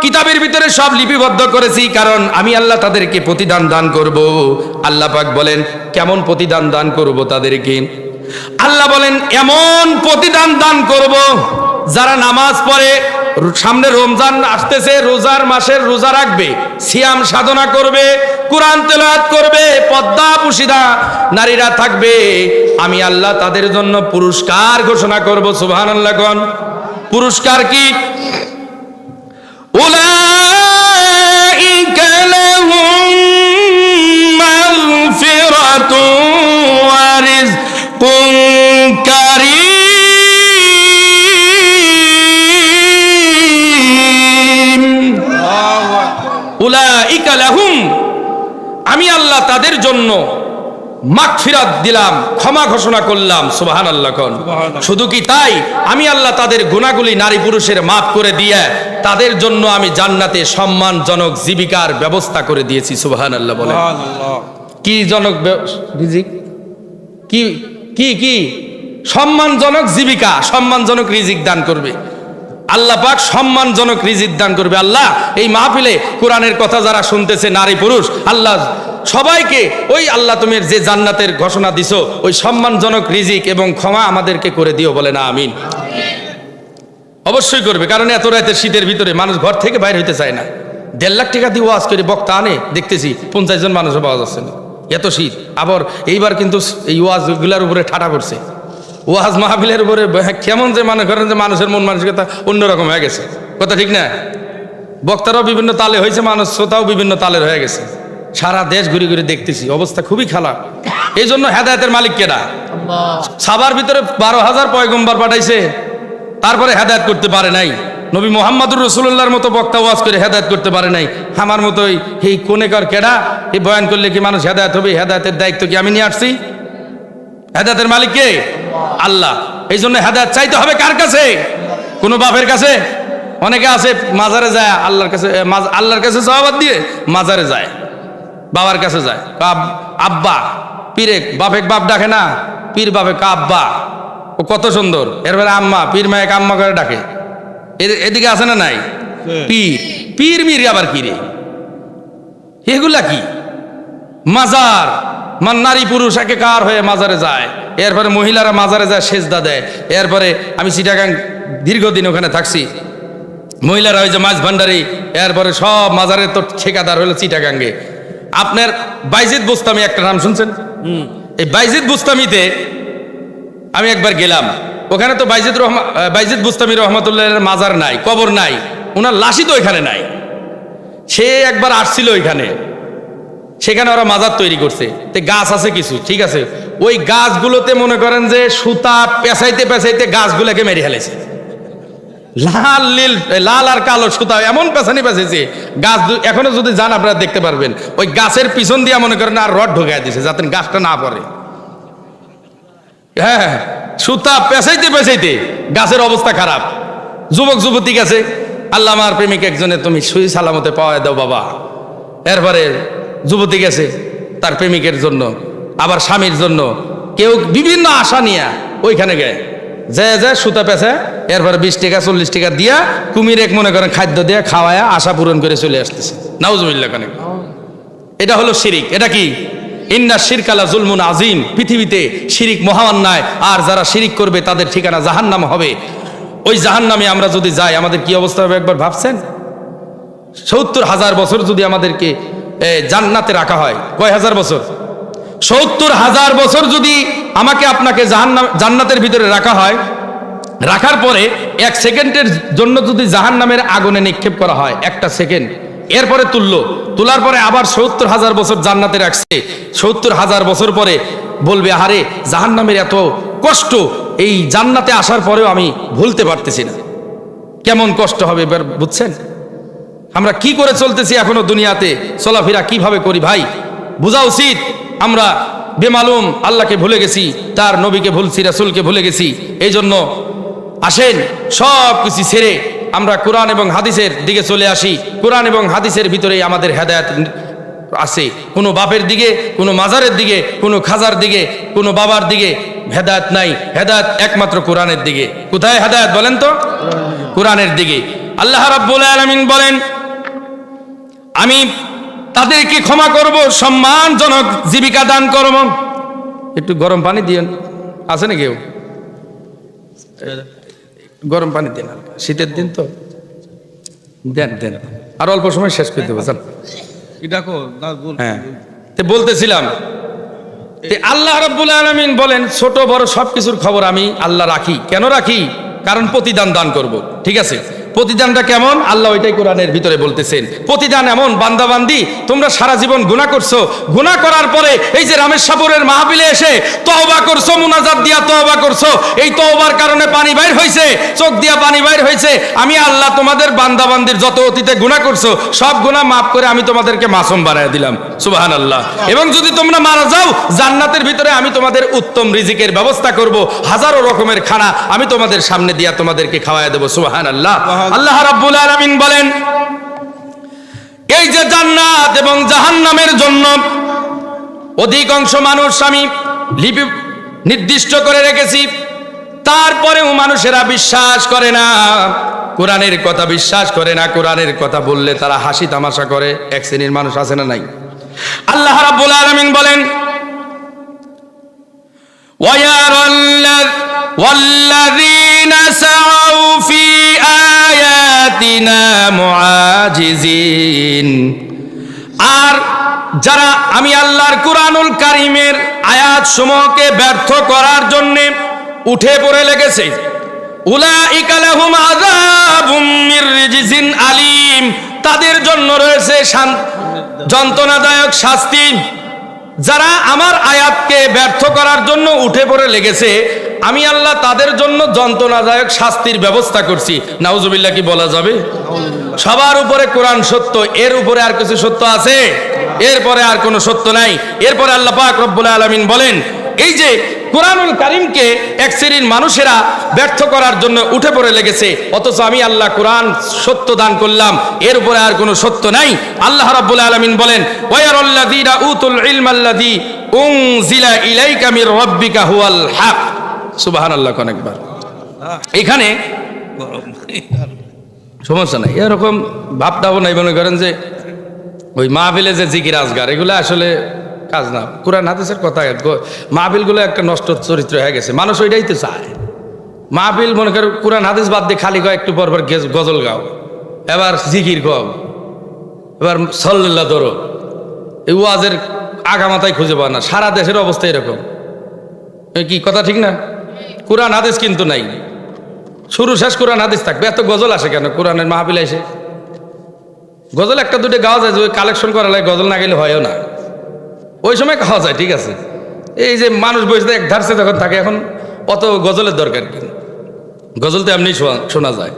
কিতাবের ভিতরে সব লিপিবদ্ধ করেছি, কারণ আমি আল্লাহ তাদেরকে প্রতিদান দান করব। আল্লাহ পাক বলেন কেমন প্রতিদান দান করব তাদেরকে? আল্লাহ বলেন এমন প্রতিদান দান করব, যারা নামাজ পড়ে, সামনে রমজান আসতেছে, রোজার মাসের রোজা রাখবে, সিয়াম সাধনা করবে, কোরআন তেলাওয়াত করবে, পর্দা পুশিদা নারীরা থাকবে, আমি আল্লাহ তাদের জন্য পুরস্কার ঘোষণা করব। সুবহানাল্লাহ। কোন পুরস্কার? কি? উলাইকা লাহুম মাগফিরাতুন ওয়া রিজকুন কারীম। উলাইকা লাহুম, আমি আল্লাহ তাদের জন্য মাগফিরাত দিলাম, ক্ষমা ঘোষণা করলাম। সুবহানাল্লাহ। কোন শুধু কি তাই, আমি আল্লাহ তাদের গুনাহগুলি নারী পুরুষের মাফ করে দিয়ে তাদের জন্য আমি জান্নাতে সম্মানজনক জীবিকার ব্যবস্থা করে দিয়েছি। সুবহানাল্লাহ। বলেন কি জনক রিজিক, কি কি কি সম্মানজনক জীবিকা, সম্মানজনক রিজিক দান করবে আল্লাহ পাক, সম্মানজনক রিজিক দান করবে আল্লাহ। এই মাহফিলে কোরআনের কথা যারা শুনতেছে নারী পুরুষ, আল্লাহ সবাইকে ওই আল্লাহ তুমি যে জান্নাতের ঘোষণা দিছো ওই সম্মানজনক রিজিক এবং ক্ষমা আমাদেরকে করে দিও। বলে না আমিন। অবশ্যই করবে, কারণ এত রাতের শীতের ভিতরে মানুষ ঘর থেকে বাইরে হইতে চায় না। 1.5 লাখ টাকা দিয়ে ওয়াজ করে বক্তা আনে, দেখতেছি 50 জন মানুষও পাওয়া যাচ্ছে না, এত শীত। আবার এইবার কিন্তু এই ওয়াজগুলার উপরে ঠাটা পড়ছে, ওয়াজ মাহফিলের উপরে কেমন যে মনে করেন যে মানুষের মন মানসিকতা অন্যরকম হয়ে গেছে। কথা ঠিক না? বক্তারাও বিভিন্ন তালে হয়েছে, মানুষ শ্রোতাও বিভিন্ন তালের হয়ে গেছে। সারা দেশ ঘুরে ঘুরে দেখতেছি, অবস্থা খুবই খারাপ। এই জন্য হেদায়েতের মালিক কেডা? সাবার ভিতরে 12,000 পয়গম্বর পাঠাইছে, তারপরে হেদায়েত করতে পারে নাই। নবী মুহাম্মদুর রাসূলুল্লাহর মতো বক্তা ওয়াজ করে হেদায়েত করতে পারে নাই। আমার মতোই এই কোনেকার কেডা, এই বয়ান করলে কি মানুষ হেদায়েত হবে? হেদায়েতের দায়িত্ব কি আমি নিয়ে আসছি? হেদায়েতের মালিক কে? আল্লাহ। এই জন্য হেদায়েত চাইতে হবে কার কাছে? কোনো বাপের কাছে? অনেকে আছে মাজারে যায়, আল্লাহর কাছে সওয়াবাদ দিয়ে মাজারে যায়, বাবার কাছে যায়। আব্বা পীরে, বাপে বাপ ডাকে না, পীর বাপে আব্বা, ও কত সুন্দর। এরপরে আম্মা, পীর মায়েকে আম্মা করে ডাকে। এদিকে আছে না নাই? পীর, পীর মির আবার কি রে? এগুলা কি? মাজার, নারী পুরুষ একাকার হয়ে মাজারে যায়, এরপরে মহিলারা মাজারে যায় সেজদা দেয়। এরপরে আমি চিটাগাং দীর্ঘদিন ওখানে থাকছি, মহিলারা ওই যে মাছ ভান্ডারি, এরপরে সব মাজারের তো ঠিকাদার হলো চিটাগাঙ্গে। আপনার বাইজিদ বুস্তামি একটা নাম শুনছেন? এই বাইজিদ বুস্তামিতে আমি একবার গেলাম, ওখানে তো বাইজিদ বুস্তামি রহমতুল্লাহের মাজার নাই, কবর নাই, ওনার লাশই তো এখানে নাই। সে একবার আসছিল ওইখানে, সেখানে ওরা মাজার তৈরি করছে, তে গাছ আছে কিছু, ঠিক আছে, ওই গাছগুলোতে মনে করেন যে সুতা পেঁচাইতে পেঁচাইতে গাছগুলোকে মেরে ফেলেছে। লাল আর কালো সুতা এমন পেছানি পেঁচেছে, গাছ এখনো যদি যান আপনারা দেখতে পারবেন, ওই গাছের পিছন দিয়ে মনে করেন আর রড ঢোকায় দিছে যাতে গাছটা না পড়ে। হ্যাঁ, সুতা পেঁচাইতে পেঁচাইতে গাছের অবস্থা খারাপ। যুবক যুবতী গেছে, আল্লাহ আমার প্রেমিক একজনে তুমি সুই সালামতে পাওয়া দাও বাবা। এরপরে যুবতী গেছে তার প্রেমিকের জন্য, আবার স্বামীর জন্য, কেউ বিভিন্ন আশা নিয়ে ওইখানে গে যে সুতা পেছে, এরপরে 20 টাকা 40 টাকা দিয়া কুমির এক মনে করেন খাদ্য দিয়ে খাওয়ায়া আশা পূরণ করে চলে আসতেছে। নাউজুবিল্লাহ। কানে এটা হলো শিরিক। এটা কি? ইন্না শিরকালা জুলমুন আজিম। পৃথিবীতে শিরিক মহা অন্যায়, আর যারা শিরিক করবে তাদের ঠিকানা জাহান্নাম হবে। ওই জাহান্নামে আমরা যদি যাই আমাদের কি অবস্থা হবে একবার ভাবছেন? 70,000 বছর যদি আমাদেরকে জান্নাতে রাখা হয়, কয় হাজার বছর? 70,000 বছর যদি আমাকে আপনাকে জান্নাতের ভিতরে রাখা হয়, রাখার পরে 1 সেকেন্ডের জন্য যদি জাহান্নামের আগুনে নিক্ষেপ করা হয়, 1টা সেকেন্ড, এরপরে তোলার পরে আবার 70,000 বছর জান্নাতে রাখছে, 70,000 বছর পরে বলবে আরে জাহান্নামের এত কষ্ট এই জান্নাতে আসার পরেও আমি ভুলতে পারতেছি না। কেমন কষ্ট হবে এবার বুঝছেন? আমরা কি করে চলতেছি এখনো দুনিয়াতে, চলাফেরা কিভাবে করি ভাই বোঝা উচিত। আমরা বেমালুম আল্লাহকে ভুলে গেছি, তার নবীকে ভুলছি, রাসূলকে ভুলে গেছি। এই জন্য আসেন সব কিছু ছেড়ে আমরা কোরআন এবং হাদিসের দিকে চলে আসি। কোরআন এবং হাদিসের ভিতরেই আমাদের হেদায়েত আছে। কোনো বাপের দিকে, কোনো মাজারের দিকে, কোনো খাজার দিকে, কোনো বাবার দিকে হেদায়েত নাই। হেদায়েত একমাত্র কোরআনের দিকে। কোথায় হেদায়েত বলেন তো? কোরআনের দিকে। আল্লাহ রাব্বুল আলামিন বলেন, আমি তাদেরকে ক্ষমা করব, সম্মানজনক জীবিকা দান করব। একটু গরম পানি দিয়েন, আছে না কেউ? গরম পানি দেন, শীতের দিন তো দেন দেন, আর অল্প সময় শেষ করতে পারছেন। হ্যাঁ, বলতেছিলাম আল্লাহ রাব্বুল আলামিন বলেন ছোট বড় সবকিছুর খবর আমি আল্লাহ রাখি। কেন রাখি? কারণ প্রতিদান দান করব। ঠিক আছে, প্রতিদানটা কেমন আল্লাহ ওইটাই কোরআনের ভিতরে বলতেছেন। প্রতিদান এমন, বান্দাবান্দি তোমরা সারা জীবন গুনাহ করছো, গুনাহ করার পরে এই যে রামেশ্বরের মাহফিলে এসে তওবা করছো, মুনাজাত দিয়া তওবা করছো, এই তওবার কারণে পানি বাইর হইছে, চোখ দিয়া পানি বাইর হইছে। আমি আল্লাহ তোমাদের বান্দাবান্দির যত অতীতে গুনাহ করছো সব গুনাহ মাফ করে আমি তোমাদেরকে মাসুম বানায় দিলাম। সুবহানাল্লাহ। এবং যদি তোমরা মারা যাও জান্নাতের ভিতরে আমি তোমাদের উত্তম রিজিকের ব্যবস্থা করব, হাজারো রকমের খানা আমি তোমাদের সামনে দিয়া তোমাদেরকে খাওয়ায় দেব। সুবহানাল্লাহ। আল্লাহ রাব্বুল আলামিন বলেন এই যে জান্নাত এবং জাহান্নামের জন্য অধিকাংশ মানুষ আমি লিপি নির্দিষ্ট করে রেখেছি, তারপরেও মানুষেরা বিশ্বাস করে না, কোরআনের কথা বিশ্বাস করে না। কোরআনের কথা বললে তারা হাসি তামাশা করে। এক শ্রেণীর মানুষ আছে না নাই? আল্লাহ রাব্বুল আলামিন বলেন والذين سعوا في آياتنا معاجزين। আর যারা আমি আল্লাহর কুরআনুল কারীমের আয়াত সমূহকে ব্যর্থ করার জন্য উঠে পড়ে লেগেছে, উলাইকা লাহুম আযাবুম মির রিজসিন আলীম, তাদের জন্য রয়েছে যন্ত্রণাদায়ক শাস্তি। যারা আমার আয়াতকে ব্যর্থ করার জন্য উঠে পড়ে লেগেছে আমি আল্লাহ তাদের জন্য যন্ত্রণাদায়ক শাস্তির ব্যবস্থা করছি। নাউজুবিল্লাহ কি বলা যাবে? সবার উপরে কোরআন সত্য, এর উপরে আর কিছু সত্য আছে? এরপরে আর কোনো সত্য নাই। এরপরে আল্লাহ পাক রব্বুল আলামিন বলেন এই যে কোরআনুল কারীমকে এক শ্রেণীর মানুষেরা ব্যর্থ করার জন্য উঠে পড়ে লেগেছে, অথচ আমি আল্লাহ কোরআন সত্য দান করলাম, এর উপরে আর কোনো সত্য নাই। আল্লাহ রাব্বুল আলামিন বলেন ওয়ায়ারাল্লাযীনা উতুল ইলমাল্লাযী উনজিলা ইলাইকা মির রাব্বিকা হুয়াল হক। সুবহানাল্লাহ। অনেকবার এখানে সমস্যা নাই, এরকম ভাবটাও নাই মনে করেন যে ওই মাহফিলে যে জিকির আজগার এগুলো আসলে কাজ না। কোরআন হাদিসের কথা, মাহফিলগুলো একটা নষ্ট চরিত্র হয়ে গেছে, মানুষ ওইটাই তো চায়। মাহফিল মনে করো কোরআন হাদিস বাদ দিয়ে খালি গাও, একটু পর পর গজল গাও, এবার জিকির গাও, এবার সাল্লাল্লাহ ধরো, এই ওয়াজের আগা মাথায় খুঁজে পাও না। সারা দেশের অবস্থা এরকম, কি কথা ঠিক না? কোরআন হাদিস কিন্তু নাই। শুরু শেষ কোরআন হাদিস থাকবে। এত গজল আসে কেন কোরআনের মাহফিলে এসে? গজল একটা দুটো গাওয়া যায়, যে ওই কালেকশন করা লাগে, গজল না গেলে হয়ও না। ওই সময় খাওয়া যায়, ঠিক আছে। এই যে মানুষ বসে এক ধারছে যখন থাকে, এখন অত গজলের দরকার কি? গজল তো এমনি শোনা যায়।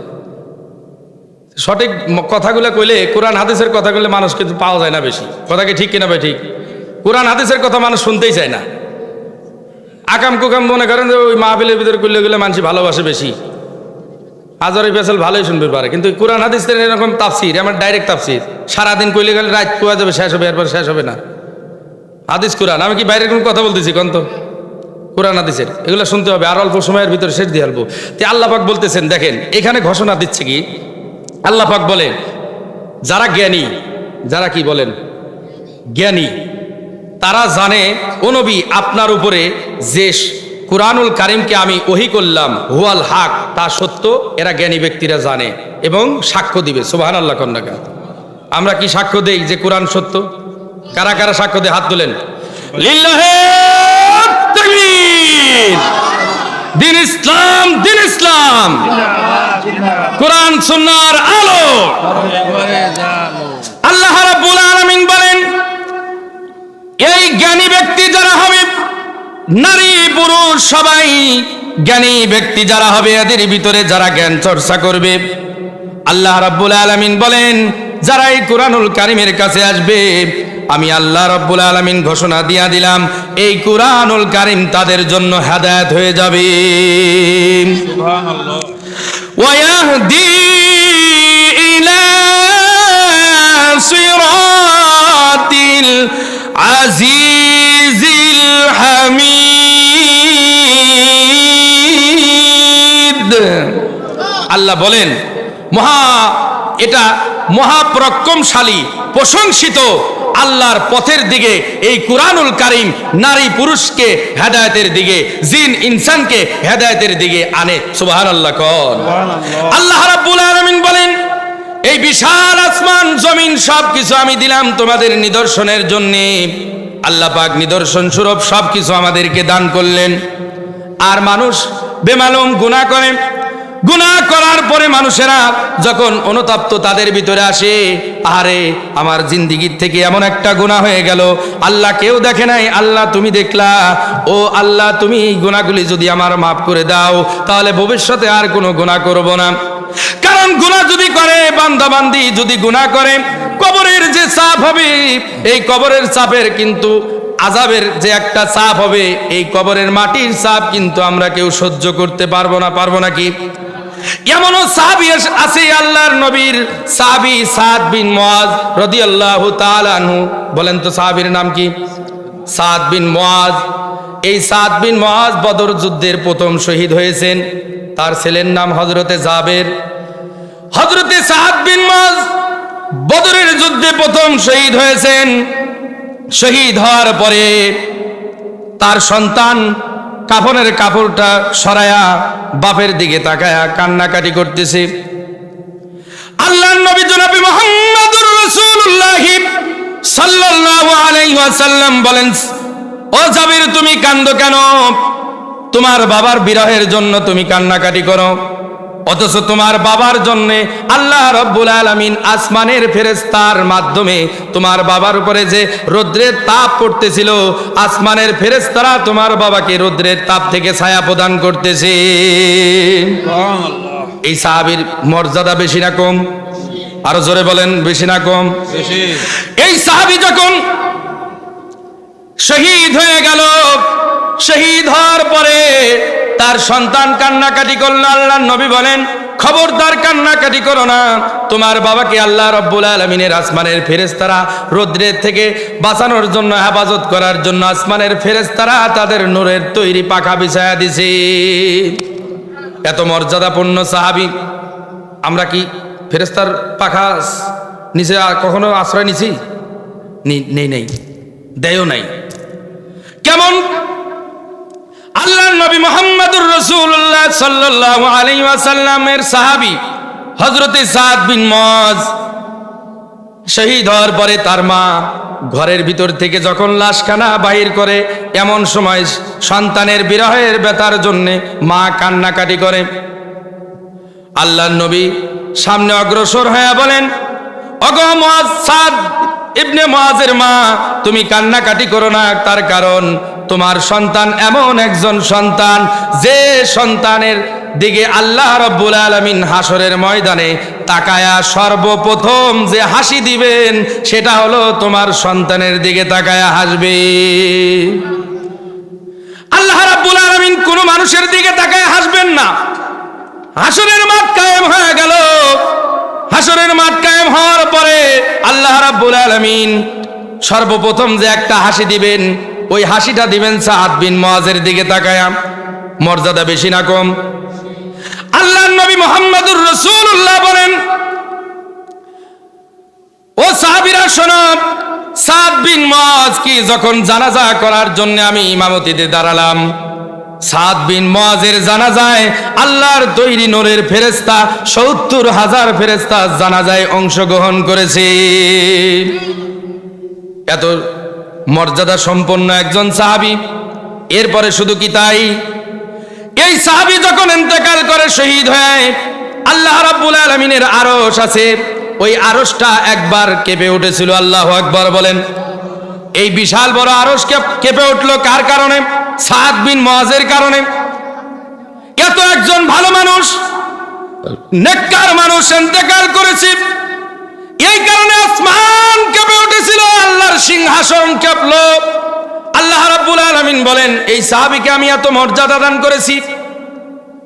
সঠিক কথাগুলো কইলে, কোরআন হাদিসের কথা কইলে মানুষ কিন্তু পাওয়া যায় না বেশি। কথা কি ঠিক কিনা ভাই? ঠিক। কোরআন হাদিসের কথা মানুষ শুনতেই চায় না। আকাম কুকাম মনে করেন যে ওই মাহফিলের ভিতরে করলে গেলে মানুষ ভালোবাসে বেশি। হাজার ফেসল ভালোই শুনবে পারে, কিন্তু কোরআন হাদিসের এরকম তাফসির, আমার ডাইরেক্ট তাফসির, সারাদিন কইলে গেলে রাত পোয়া যাবে, শেষ হবে, এরপর শেষ হবে না। হাদিস কোরআন, আমি কি বাইরের কোনো কথা বলতেছি? কন্ত কোরআন হাদিসের এগুলো শুনতে হবে, আর অল্প সময়ের ভিতরে শেষ দিয়ে আলবো। তে আল্লাহ পাক বলতেছেন, দেখেন এখানে ঘোষণা দিচ্ছে কি, আল্লাহ পাক বলেন যারা জ্ঞানী, যারা কি বলেন জ্ঞানী, তারা জানে ও নবী আপনার উপরে যে কুরআনুল কারীমকে আমি ওহী করলাম হুয়াল হক, তা সত্য, এরা জ্ঞানী ব্যক্তিরা জানে এবং সাক্ষ্য দিবে। সুবহানাল্লাহ কন্যা। আমরা কি সাক্ষ্য দেই যে কোরআন সত্য? কারা কারা সাক্ষ্য দেয়? হাত তোলেন। লিল্লাহে তাকবীর। দিন ইসলাম, দিন ইসলাম, কোরআন সুন্নাহর আলো। আল্লাহ রাব্বুল আলামিন বলেন, এই জ্ঞানী ব্যক্তি যারা হবে, নারী পুরুষ সবাই জ্ঞানী ব্যক্তি যারা হবে, এদের ভিতরে যারা জ্ঞান চর্চা করবে, আল্লাহ রাব্বুল আলামিন বলেন যারা এই কুরআনুল কারীমের কাছে আসবে, আমি আল্লাহ রাব্বুল আলামিন ঘোষণা দিয়া দিলাম এই কুরআনুল কারীম তাদের জন্য হেদায়েত হয়ে যাবে। সুবহানাল্লাহ। ওয়ায়াহদি ইলা সিরাতিল আজিজিল হামিদ। আল্লাহ বলেন এটা মহাপরাক্রমশালী প্রশংসিত আল্লাহর পথের দিকে এই কুরআনুল কারীম নারী পুরুষকে হেদায়েতের দিকে, জিন ইনসানকে হেদায়েতের দিকে আনে। সুবহানাল্লাহ কোন। আল্লাহ রাব্বুল আলামিন বলেন, এই বিশাল আসমান জমিন সবকিছু আমি দিলাম তোমাদের নিদর্শনের জন্য। আল্লাহ পাক নিদর্শন স্বরূপ সবকিছু আমাদেরকে দান করলেন। আর মানুষ বেমালুম গুনাহ করে, গুনাহ করার পরে মানুষেরা যখন অনুতপ্ত তাদের ভিতরে আসে, আরে আমার জিন্দেগির থেকে এমন একটা গুনাহ হয়ে গেল, আল্লাহ কেউ দেখে নাই, আল্লাহ তুমি দেখলা, ও আল্লাহ তুমি এই গুনাহগুলি যদি আমার মাফ করে দাও, তাহলে ভবিষ্যতে আর কোনো গুনাহ করব না। কারণ গুনাহ যদি করে, বান্দা বান্দি যদি গুনাহ করে, কবরের যে চাপ হবে, এই কবরের চাপের কিন্তু আযাবের যে একটা চাপ হবে, এই কবরের মাটির চাপ কিন্তু আমরা কেউ সহ্য করতে পারবো না। পারবো নাকি? এমনও সাহাবী আছে, আল্লাহর নবীর সাহাবী সাদ বিন মুআজ রাদিয়াল্লাহু তাআলা আনহু। বলেন তো সাহাবীর নাম কি? সাদ বিন মুআজ। এই সাদ বিন মুআজ বদর যুদ্ধের প্রথম শহীদ হয়েছেন। তার ছেলের নাম হযরতে জাবের। হযরতে সাদ বিন মুআজ বদরের যুদ্ধে প্রথম শহীদ হয়েছেন। শহীদ হওয়ার পরে তার সন্তান কাফনের কাপড়টা সরায়া বাপের দিকে তাকায়া কান্নাকাটি করতেছে। আল্লাহর নবী জনাবে মুহাম্মদুর রাসূলুল্লাহ সাল্লাল্লাহু আলাইহি ওয়াসাল্লাম বলেন, ও জাবির তুমি কান্দো কেন? তোমার বাবার বিরহের জন্য তুমি কান্নাকাটি করো, অথচ তোমার বাবার জন্য আল্লাহ রাব্বুল আলামিন আসমানের ফেরেশতার মাধ্যমে তোমার বাবার উপরে যে রৌদ্রের তাপ পড়তেছিল, আসমানের ফেরেশতারা তোমার বাবাকে রৌদ্রের তাপ থেকে ছায়া প্রদান করতেছে। সুবহানাল্লাহ। এই সাহাবীর মর্যাদা বেশি না কম? আরো জোরে বলেন, বেশি না কম? বেশি। এই সাহাবী যখন শহীদ হয়ে গেল, শহীদ হওয়ার পরে তার সন্তান কান্নাকাটি করলো। আল্লাহর নবী বলেন, খবরদার কান্নাকাটি করো না, তোমার বাবাকে আল্লাহ রাব্বুল আলামিনের আসমানের ফেরেশতারা রৌদ্রের থেকে বাঁচানোর জন্য, হেফাজত করার জন্য আসমানের ফেরেশতারা তাদের নূরের তৈরি পাখা বিছায়া দিছে। এত মর্যাদাপূর্ণ সাহাবী। আমরা কি ফেরেশতার পাখা নিচে কখনো আশ্রয় নিছি? নেই, দেয়ও নাই। কেমন? আল্লাহর নবী মুহাম্মদুর রাসূলুল্লাহ সাল্লাল্লাহু আলাইহি ওয়াসাল্লামের সাহাবী হযরতে সাদ বিন মুআজ শহীদ হওয়ার পরে তার মা ঘরের ভিতর থেকে যখন লাশখানা বাহির করে, এমন সময় সন্তানের বিরহের ব্যথার জন্যে মা কান্নাকাটি করে। আল্লাহর নবী সামনে অগ্রসর হয়ে বলেন, ওগো মুআজ, সাদ ইবনে মুআজের মা, তুমি কান্নাকাটি করো না। তার কারণ তোমার সন্তান এমন একজন সন্তান, যে সন্তানের দিকে আল্লাহ রাব্বুল আলামিন হাসরের ময়দানে তাকায়া সর্বপ্রথম যে হাসি দিবেন, সেটা হলো তোমার সন্তানের দিকে তাকায়া হাসবে। আল্লাহ রাব্বুল আলামিন কোন মানুষের দিকে তাকায়া হাসবেন না। হাসরের মাঠ কায়েম হয়ে গেল। হাসরের মাঠ কায়েম হওয়ার পরে আল্লাহ রাব্বুল আলামিন সর্বপ্রথম যে একটা হাসি দিবেন, ওই হাসিটা দিবেন সাদ বিন মুআজের দিকে তাকায়া। মর্যাদা বেশি না কম? আল্লাহর নবী মুহাম্মদুর রাসূলুল্লাহ বলেন, ও সাহাবীরা শোনো, সাদ বিন মুআজ কি যখন জানাজা করার জন্য আমি ইমামতিতে দাঁড়ালাম, সাদ বিন মুআজের জানাজায় আল্লাহর তৈরি নূরের ফেরেশতা ৭০,০০০ ফেরেশতা জানাজায় অংশগ্রহণ করেছে। এত মর্যাদা সম্পন্ন একজন সাহাবী। এরপরে শুধু কি তাই, এই সাহাবী যখন ইন্তেকাল করে, শহীদ হয়, আল্লাহ রাব্বুল আলামিনের আরশ আছে, ওই আরশটা একবার কেঁপে উঠেছিল। আল্লাহু আকবার বলেন। এই বিশাল বড় আরশ কেঁপে উঠলো কার কারণে? সাদ বিন মুআজের কারণে। এত একজন ভালো মানুষ, নেককার মানুষ ইন্তেকাল করেছে, এই কারণে আসমান কেঁপে উঠেছিল, আল্লাহর সিংহাসন কেঁপলো। আল্লাহ রাব্বুল আলামিন বলেন, এই সাহাবীকে আমি এত মর্যাদা দান করেছি।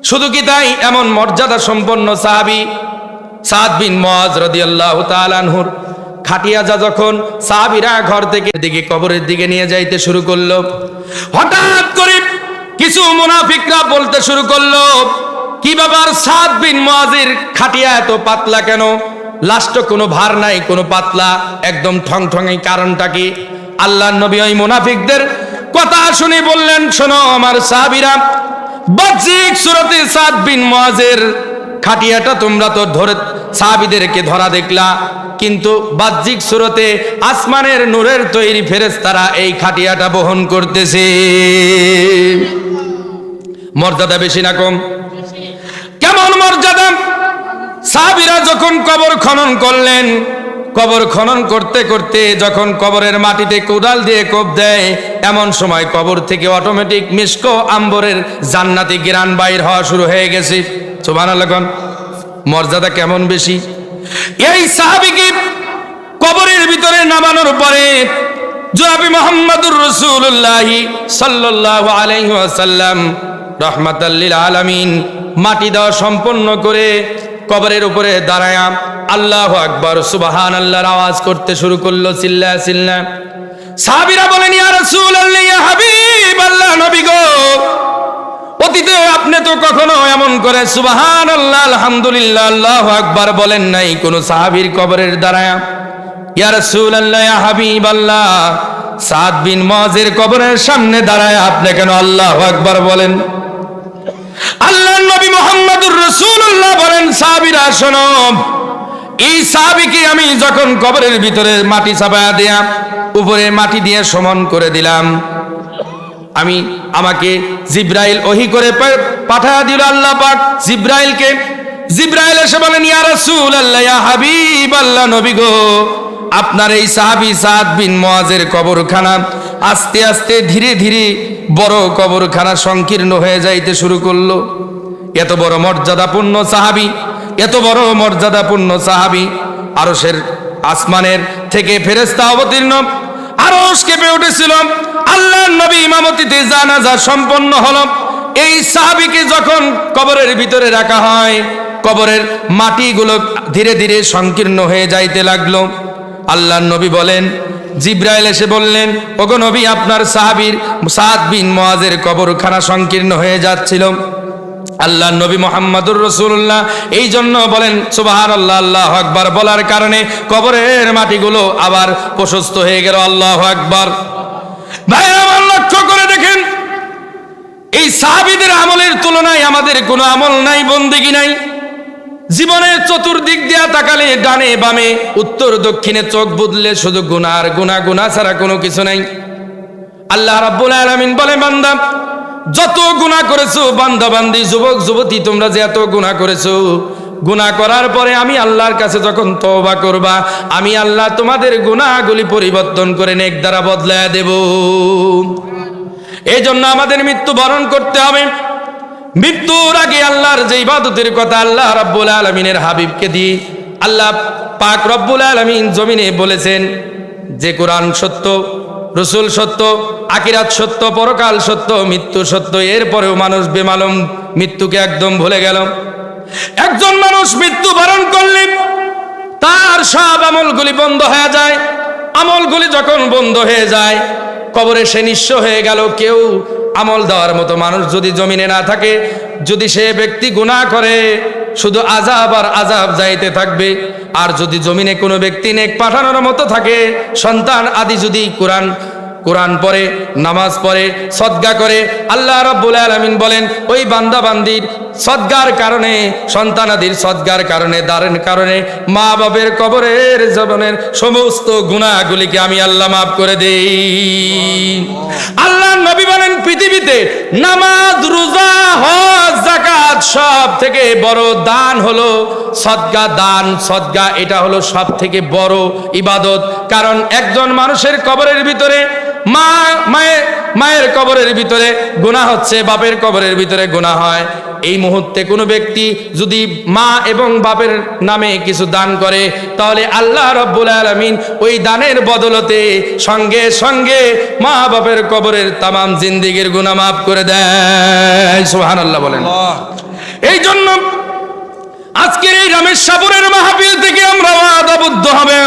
শুধু কি তাই, এমন মর্যাদা সম্পন্ন সাহাবী সাদ বিন মুআজ রাদিয়াল্লাহু তাআলা আনহুর খাটিয়াজা যখন সাহাবীরা ঘর থেকে দিকে কবরের দিকে নিয়ে যাইতে শুরু করলো, হঠাৎ করে কিছু মুনাফিকরা বলতে শুরু করলো, কি ব্যাপার, সাদ বিন মুআজের খাটিয়া এত পাতলা কেন? লাস্টে কোনো ভার নাই, কোনো পাতলা, একদম ঠংঠঙে, কারণটা কি? আল্লাহর নবী ওই মুনাফিকদের কথা শুনে বললেন, শোনো আমার সাহাবীরা, বাহ্যিক সুরতে সাদ বিন মুআজের খাটিয়াটা তোমরা তো ধরে সাহাবীদেরকে ধরা দেখলা, কিন্তু বাহ্যিক সুরতে আসমানের নূরের তৈরি ফেরেশতারা এই খাটিয়াটা বহন করতেছে। মর্যাদা বেশি না কম? কেমন মর্যাদা! সাহাবীরা যখন কবর খনন করলেন, কবর খনন করতে করতে যখন কবরের মাটিতে কোদাল দিয়ে কোপ দেয়, এমন সময় কবর থেকে অটোমেটিক মিশকো আম্বরের জান্নাতি ঘ্রাণ বাইর হওয়া শুরু হয়ে গেছে। সুবহানাল্লাহ। মর্যাদা কেমন বেশি! এই সাহাবীকে কবরের ভিতরে নামানোর পরে জনাবে মুহাম্মদুর রাসূলুল্লাহ সাল্লাল্লাহু আলাইহি ওয়াসাল্লাম রাহমাতাল লিল আলামিন মাটি দেওয়া সম্পন্ন করে কবরের উপরে দাঁড়ায়া আল্লাহু আকবার সুবহানাল্লাহর আওয়াজ করতে শুরু করলো, চিল্লা চিল্লা। সাহাবীরা বলেন, ইয়া রাসূলুল্লাহ, ইয়া হাবিবাল্লাহ, নবী গো, অতীতে আপনি তো কখনো এমন করে সুবহানাল্লাহ, আলহামদুলিল্লাহ, আল্লাহু আকবার বলেন নাই কোন সাহাবীর কবরের দাঁড়ায়া। ইয়া রাসূলুল্লাহ, ইয়া হাবিবাল্লাহ, সাদ বিন মুআজের কবরের সামনে দাঁড়ায় আপনি কেন আল্লাহু আকবার বলেন? আল্লাহর নবী মুহাম্মদুর রাসূলুল্লাহ বলেন, সাহাবীরা শোনো, এই সাহাবীকে আমি যখন কবরের ভিতরে মাটি চাপায়া দেয়া উপরে মাটি দিয়ে সমান করে দিলাম, আমাকে জিব্রাইল ওহী করে পাঠায়া দিল আল্লাহ পাক জিব্রাইলকে। জিব্রাইল এসে বলেন, ইয়া রাসূলুল্লাহ, ইয়া হাবিবাল্লাহ, নবী গো, আপনার এই সাহাবী সাদ বিন মুআজের কবরখানা আস্তে আস্তে ধীরে ধীরে বড় কবরখানা সংকীর্ণ হয়ে যাইতে শুরু করলো। এত বড় মর্যাদাপূর্ণ সাহাবী, এত বড় মর্যাদাপূর্ণ সাহাবী, আরশের আসমানের থেকে ফেরেশতা অবতীর্ণ, আরশ কেঁপে উঠেছিল। আল্লাহর নবী ইমামতিতে জানাজা সম্পন্ন হলো। এই সাহাবীকে যখন কবরের ভিতরে রাখা হয়, কবরের মাটিগুলো ধীরে ধীরে সংকীর্ণ হয়ে যাইতে লাগলো। আল্লাহর নবী বলেন, জিব্রাইল এসে বললেন, ওগো নবী, আপনার সাহাবীর সাদ বিন মুআজের কবরখানা সংকীর্ণ হয়ে যাচ্ছিল। আল্লাহর নবী মুহাম্মদুর রাসূলুল্লাহ এই জন্য বলেন সুবহানাল্লাহ, আল্লাহু আকবার বলার কারণে কবরের মাটিগুলো আবার প্রশস্ত হয়ে গেল। আল্লাহু আকবার। ভাইরা আমার, লক্ষ্য করে দেখেন, এই সাহাবীদের আমলের তুলনায় আমাদের কোনো আমল নাই, বন্দেগী নাই। জীবনের চতুর্দিক দিয়া তাকালে ডানে বামে উত্তর দক্ষিণে চোখ বুদলে শুধু গুনাহ আর গুনাহ, গুনাহ ছাড়া কোনো কিছু নাই। আল্লাহ রাব্বুল আলামিন বলে, বান্দা যত গুনাহ করেছো, বান্দা বান্দি যুবক যুবতী তোমরা যে এত গুনাহ করেছো, গুনাহ করার পরে আমি আল্লাহর কাছে যখন তওবা করবা, আমি আল্লাহ তোমাদের গুনাহগুলি পরিবর্তন করে নেক দ্বারা বদলায় দেব। এই জন্য আমাদের মৃত্যু বরণ করতে হবে। মৃত্যুর আগে আল্লাহর যে ইবাদতের কথা আল্লাহ রাব্বুল আলামিনের হাবিবকে দিয়ে আল্লাহ পাক রব্বুল আলামিন জমিনে বলেছেন যে কোরআন সত্য, রসুল সত্য, আখিরাত সত্য, পরকাল সত্য, মৃত্যু সত্য, এরপরেও মানুষ বেমালুম মৃত্যুকে একদম ভুলে গেল। একজন মানুষ মৃত্যু বরণ করলে তার সব আমলগুলি বন্ধ হয়ে যায়। আমলগুলি যখন বন্ধ হয়ে যায়, কবরে সে নিঃস্ব হয়ে গেল। কেউ আমল দেওয়ার মতো মানুষ যদি জমিনে না থাকে, যদি সে ব্যক্তি গুনাহ করে, শুধু আযাব আর আযাব যাইতে থাকবে। আর যদি জমিনে কোনো ব্যক্তি নেক পাঠানোর মতো থাকে, সন্তান আদি যদি কোরআন পড়ে, নামাজ পড়ে, সদকা করে, আল্লাহ রাব্বুল আলামিন বলেন ওই বান্দা বান্দির সদকার কারণে, সন্তানাদির সদকার কারণে, দানের কারণে মা বাবের কবরের জীবনের সমস্ত গুনাহগুলিকে আমি আল্লাহ মাফ করে দেই। আল্লাহ নবী বলেন পৃথিবীতে নামাজ, রোজা, হজ, যাকাত সব থেকে বড় দান হলো সদকা। দান, সদকা এটা হলো সব থেকে বড় ইবাদত। কারণ একজন মানুষের কবরের ভিতরে মায়ের কবরের ভিতরে গুনাহ হচ্ছে, বাপের কবরের ভিতরে গুনাহ হয়। এই মুহূর্তে কোনো ব্যক্তি যদি মা এবং বাপের নামে কিছু দান করে, তাহলে আল্লাহ রাব্বুল আলামিন ওই দানের বদলতে সঙ্গে সঙ্গে মা বাপের কবরের তামাম জিন্দেগীর গুনাহ মাফ করে দেয়। সুবহানাল্লাহ বলেন। এই জন্য আজকের এই রামেশ্বরের মাহফিল থেকে আমরা ওয়াদাবদ্ধ হবে,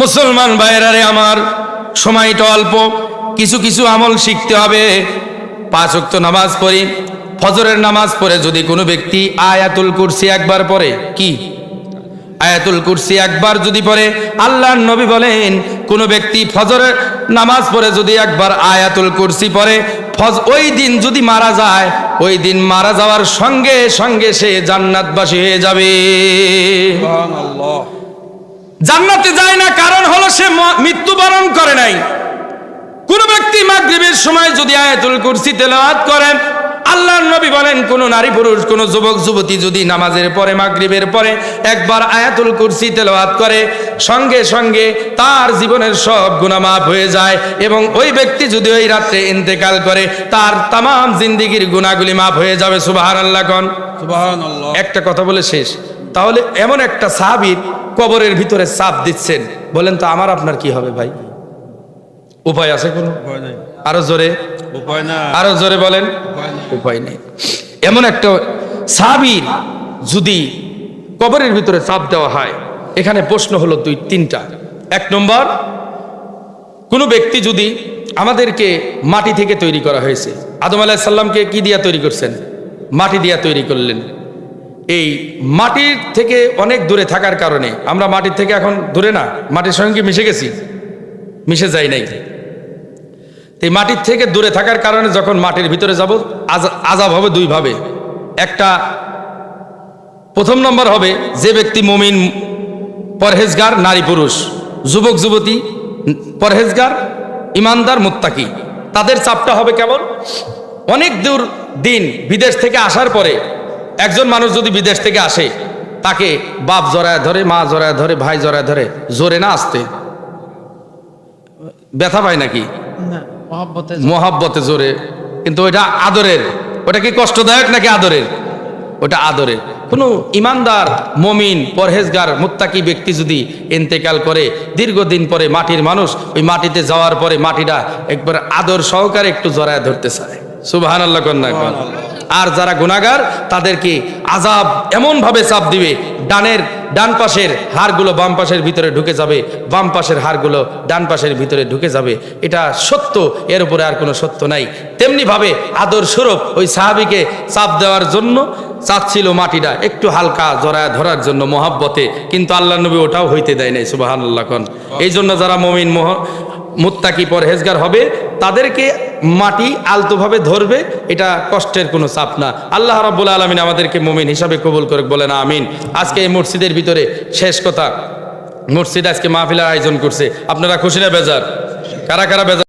মুসলমান ভাইয়েরা রে আমার, সময়টা অল্প, কিছু কিছু আমল শিখতে হবে। 5 ওয়াক্ত নামাজ পড়ি, ফজরের নামাজ পড়ে যদি কোনো ব্যক্তি আয়াতুল কুরসি একবার পড়ে, কি আয়াতুল কুরসি একবার যদি পড়ে, আল্লাহর নবী বলেন কোনো ব্যক্তি ফজরের নামাজ পড়ে যদি একবার আয়াতুল কুরসি পড়ে, ওই দিন যদি মারা যায়, ওই দিন মারা যাওয়ার সঙ্গে সঙ্গে সে জান্নাতবাসী হয়ে যাবে। সুবহানাল্লাহ। জান্নাতে যায় না, কারণ হলো সে মৃত্যুবরণ করে নাই। কোন ব্যক্তি মাগরিবের সময় যদি আয়াতুল কুরসি তেলাওয়াত করেন, আল্লাহর নবী বলেন কোন নারী পুরুষ, কোন যুবক যুবতী যদি নামাজের পরে, মাগরিবের পরে একবার আয়াতুল কুরসি তেলাওয়াত করে, সঙ্গে সঙ্গে তার জীবনের সব গুনাহ মাফ হয়ে যায়। এবং ওই ব্যক্তি যদি ওই রাত্রে ইন্তেকাল করে, তার তামাম জিন্দেগীর গুনাহগুলি মাফ হয়ে যাবে। সুবহানাল্লাহ কোন। সুবহানাল্লাহ। একটা কথা বলে শেষ। তাহলে এমন একটা সাহাবীর কবরের ভিতরে চাপ দিচ্ছেন, বলেন তো আমার আপনার কি হবে ভাই? উপায় আছে কোনো? আরো জোরে, উপায় না, আরো জোরে বলেন। উপায় নেই। এমন একটা সাহাবীর যদি কবরের ভিতরে চাপ দেওয়া হয়, এখানে প্রশ্ন হলো 2-3টা। 1 নম্বর, কোন ব্যক্তি যদি, আমাদেরকে মাটি থেকে তৈরি করা হয়েছে, আদম আলাইহিস সালামকে কি দিয়া তৈরি করছেন? মাটি দিয়া তৈরি করলেন। এই মাটির থেকে অনেক দূরে থাকার কারণে আমরা মাটির থেকে এখন দূরে না, মাটির সঙ্গে মিশে গেছি, মিশে যাই নাই। এই মাটির থেকে দূরে থাকার কারণে যখন মাটির ভিতরে যাব, আযাব হবে 2 ভাবে। একটা, প্রথম নম্বর হবে যে ব্যক্তি মুমিন, পরহেজগার, নারী পুরুষ, যুবক যুবতী, পরহেজগার, ইমানদার, মুত্তাকি, তাদের চাপটা হবে কেমন? অনেক দূর দিন বিদেশ থেকে আসার পরে একজন মানুষ যদি বিদেশ থেকে আসে, তাকে বাপ জড়ায় ধরে, মা জড়ায় ধরে, ভাই জড়ায় ধরে, জোরে না আসতে, ব্যথা পায় নাকি? মহাব্বতে জোরে, কিন্তু ওইটা আদরের। ওটা কি কষ্টদায়ক নাকি আদরের? ওটা আদরের। কোনো ইমানদার, মমিন, পরহেজগার, মুত্তাকি ব্যক্তি যদি ইন্তেকাল করে, দীর্ঘদিন পরে মাটির মানুষ ওই মাটিতে যাওয়ার পরে মাটিটা একবার আদর সহকারে একটু জড়ায় ধরতে চায়। সুবহানাল্লাহ কন্যা। আর যারা গুনাহগার, তাদেরকে আযাব এমন ভাবে চাপ দিবে, ডান পাশের হাড়গুলো বাম পাশের ভিতরে ঢুকে যাবে, বাম পাশের হাড়গুলো ডান পাশের ভিতরে ঢুকে যাবে। এটা সত্য, এর উপরে আর কোনো সত্য নাই। তেমনি ভাবে আদর স্বরূপ ওই সাহাবীকে চাপ দেওয়ার জন্য চাচ্ছিল মাটিটা একটু হালকা জড়ায় ধরার জন্য মহাব্বতে, কিন্তু আল্লাহ নবী ওটাও হইতে দেয় নাই। সুবহানাল্লাহ। এই জন্য যারা মুমিন, মুত্তাকি, পরহেজগার হবে, তাদেরকে মাটি আলতোভাবে ধরবে, এটা কষ্টের কোনো চাপ না। আল্লাহ রাব্বুল আলামিন আমাদেরকে মুমিন হিসাবে কবুল করে, বলেন আমিন। আজকে এই মসজিদের ভিতরে শেষ কথা, মসজিদ আজকে মাহফিলের আয়োজন করছে, আপনারা খুশি না বেজার? কারা কারা বেজার?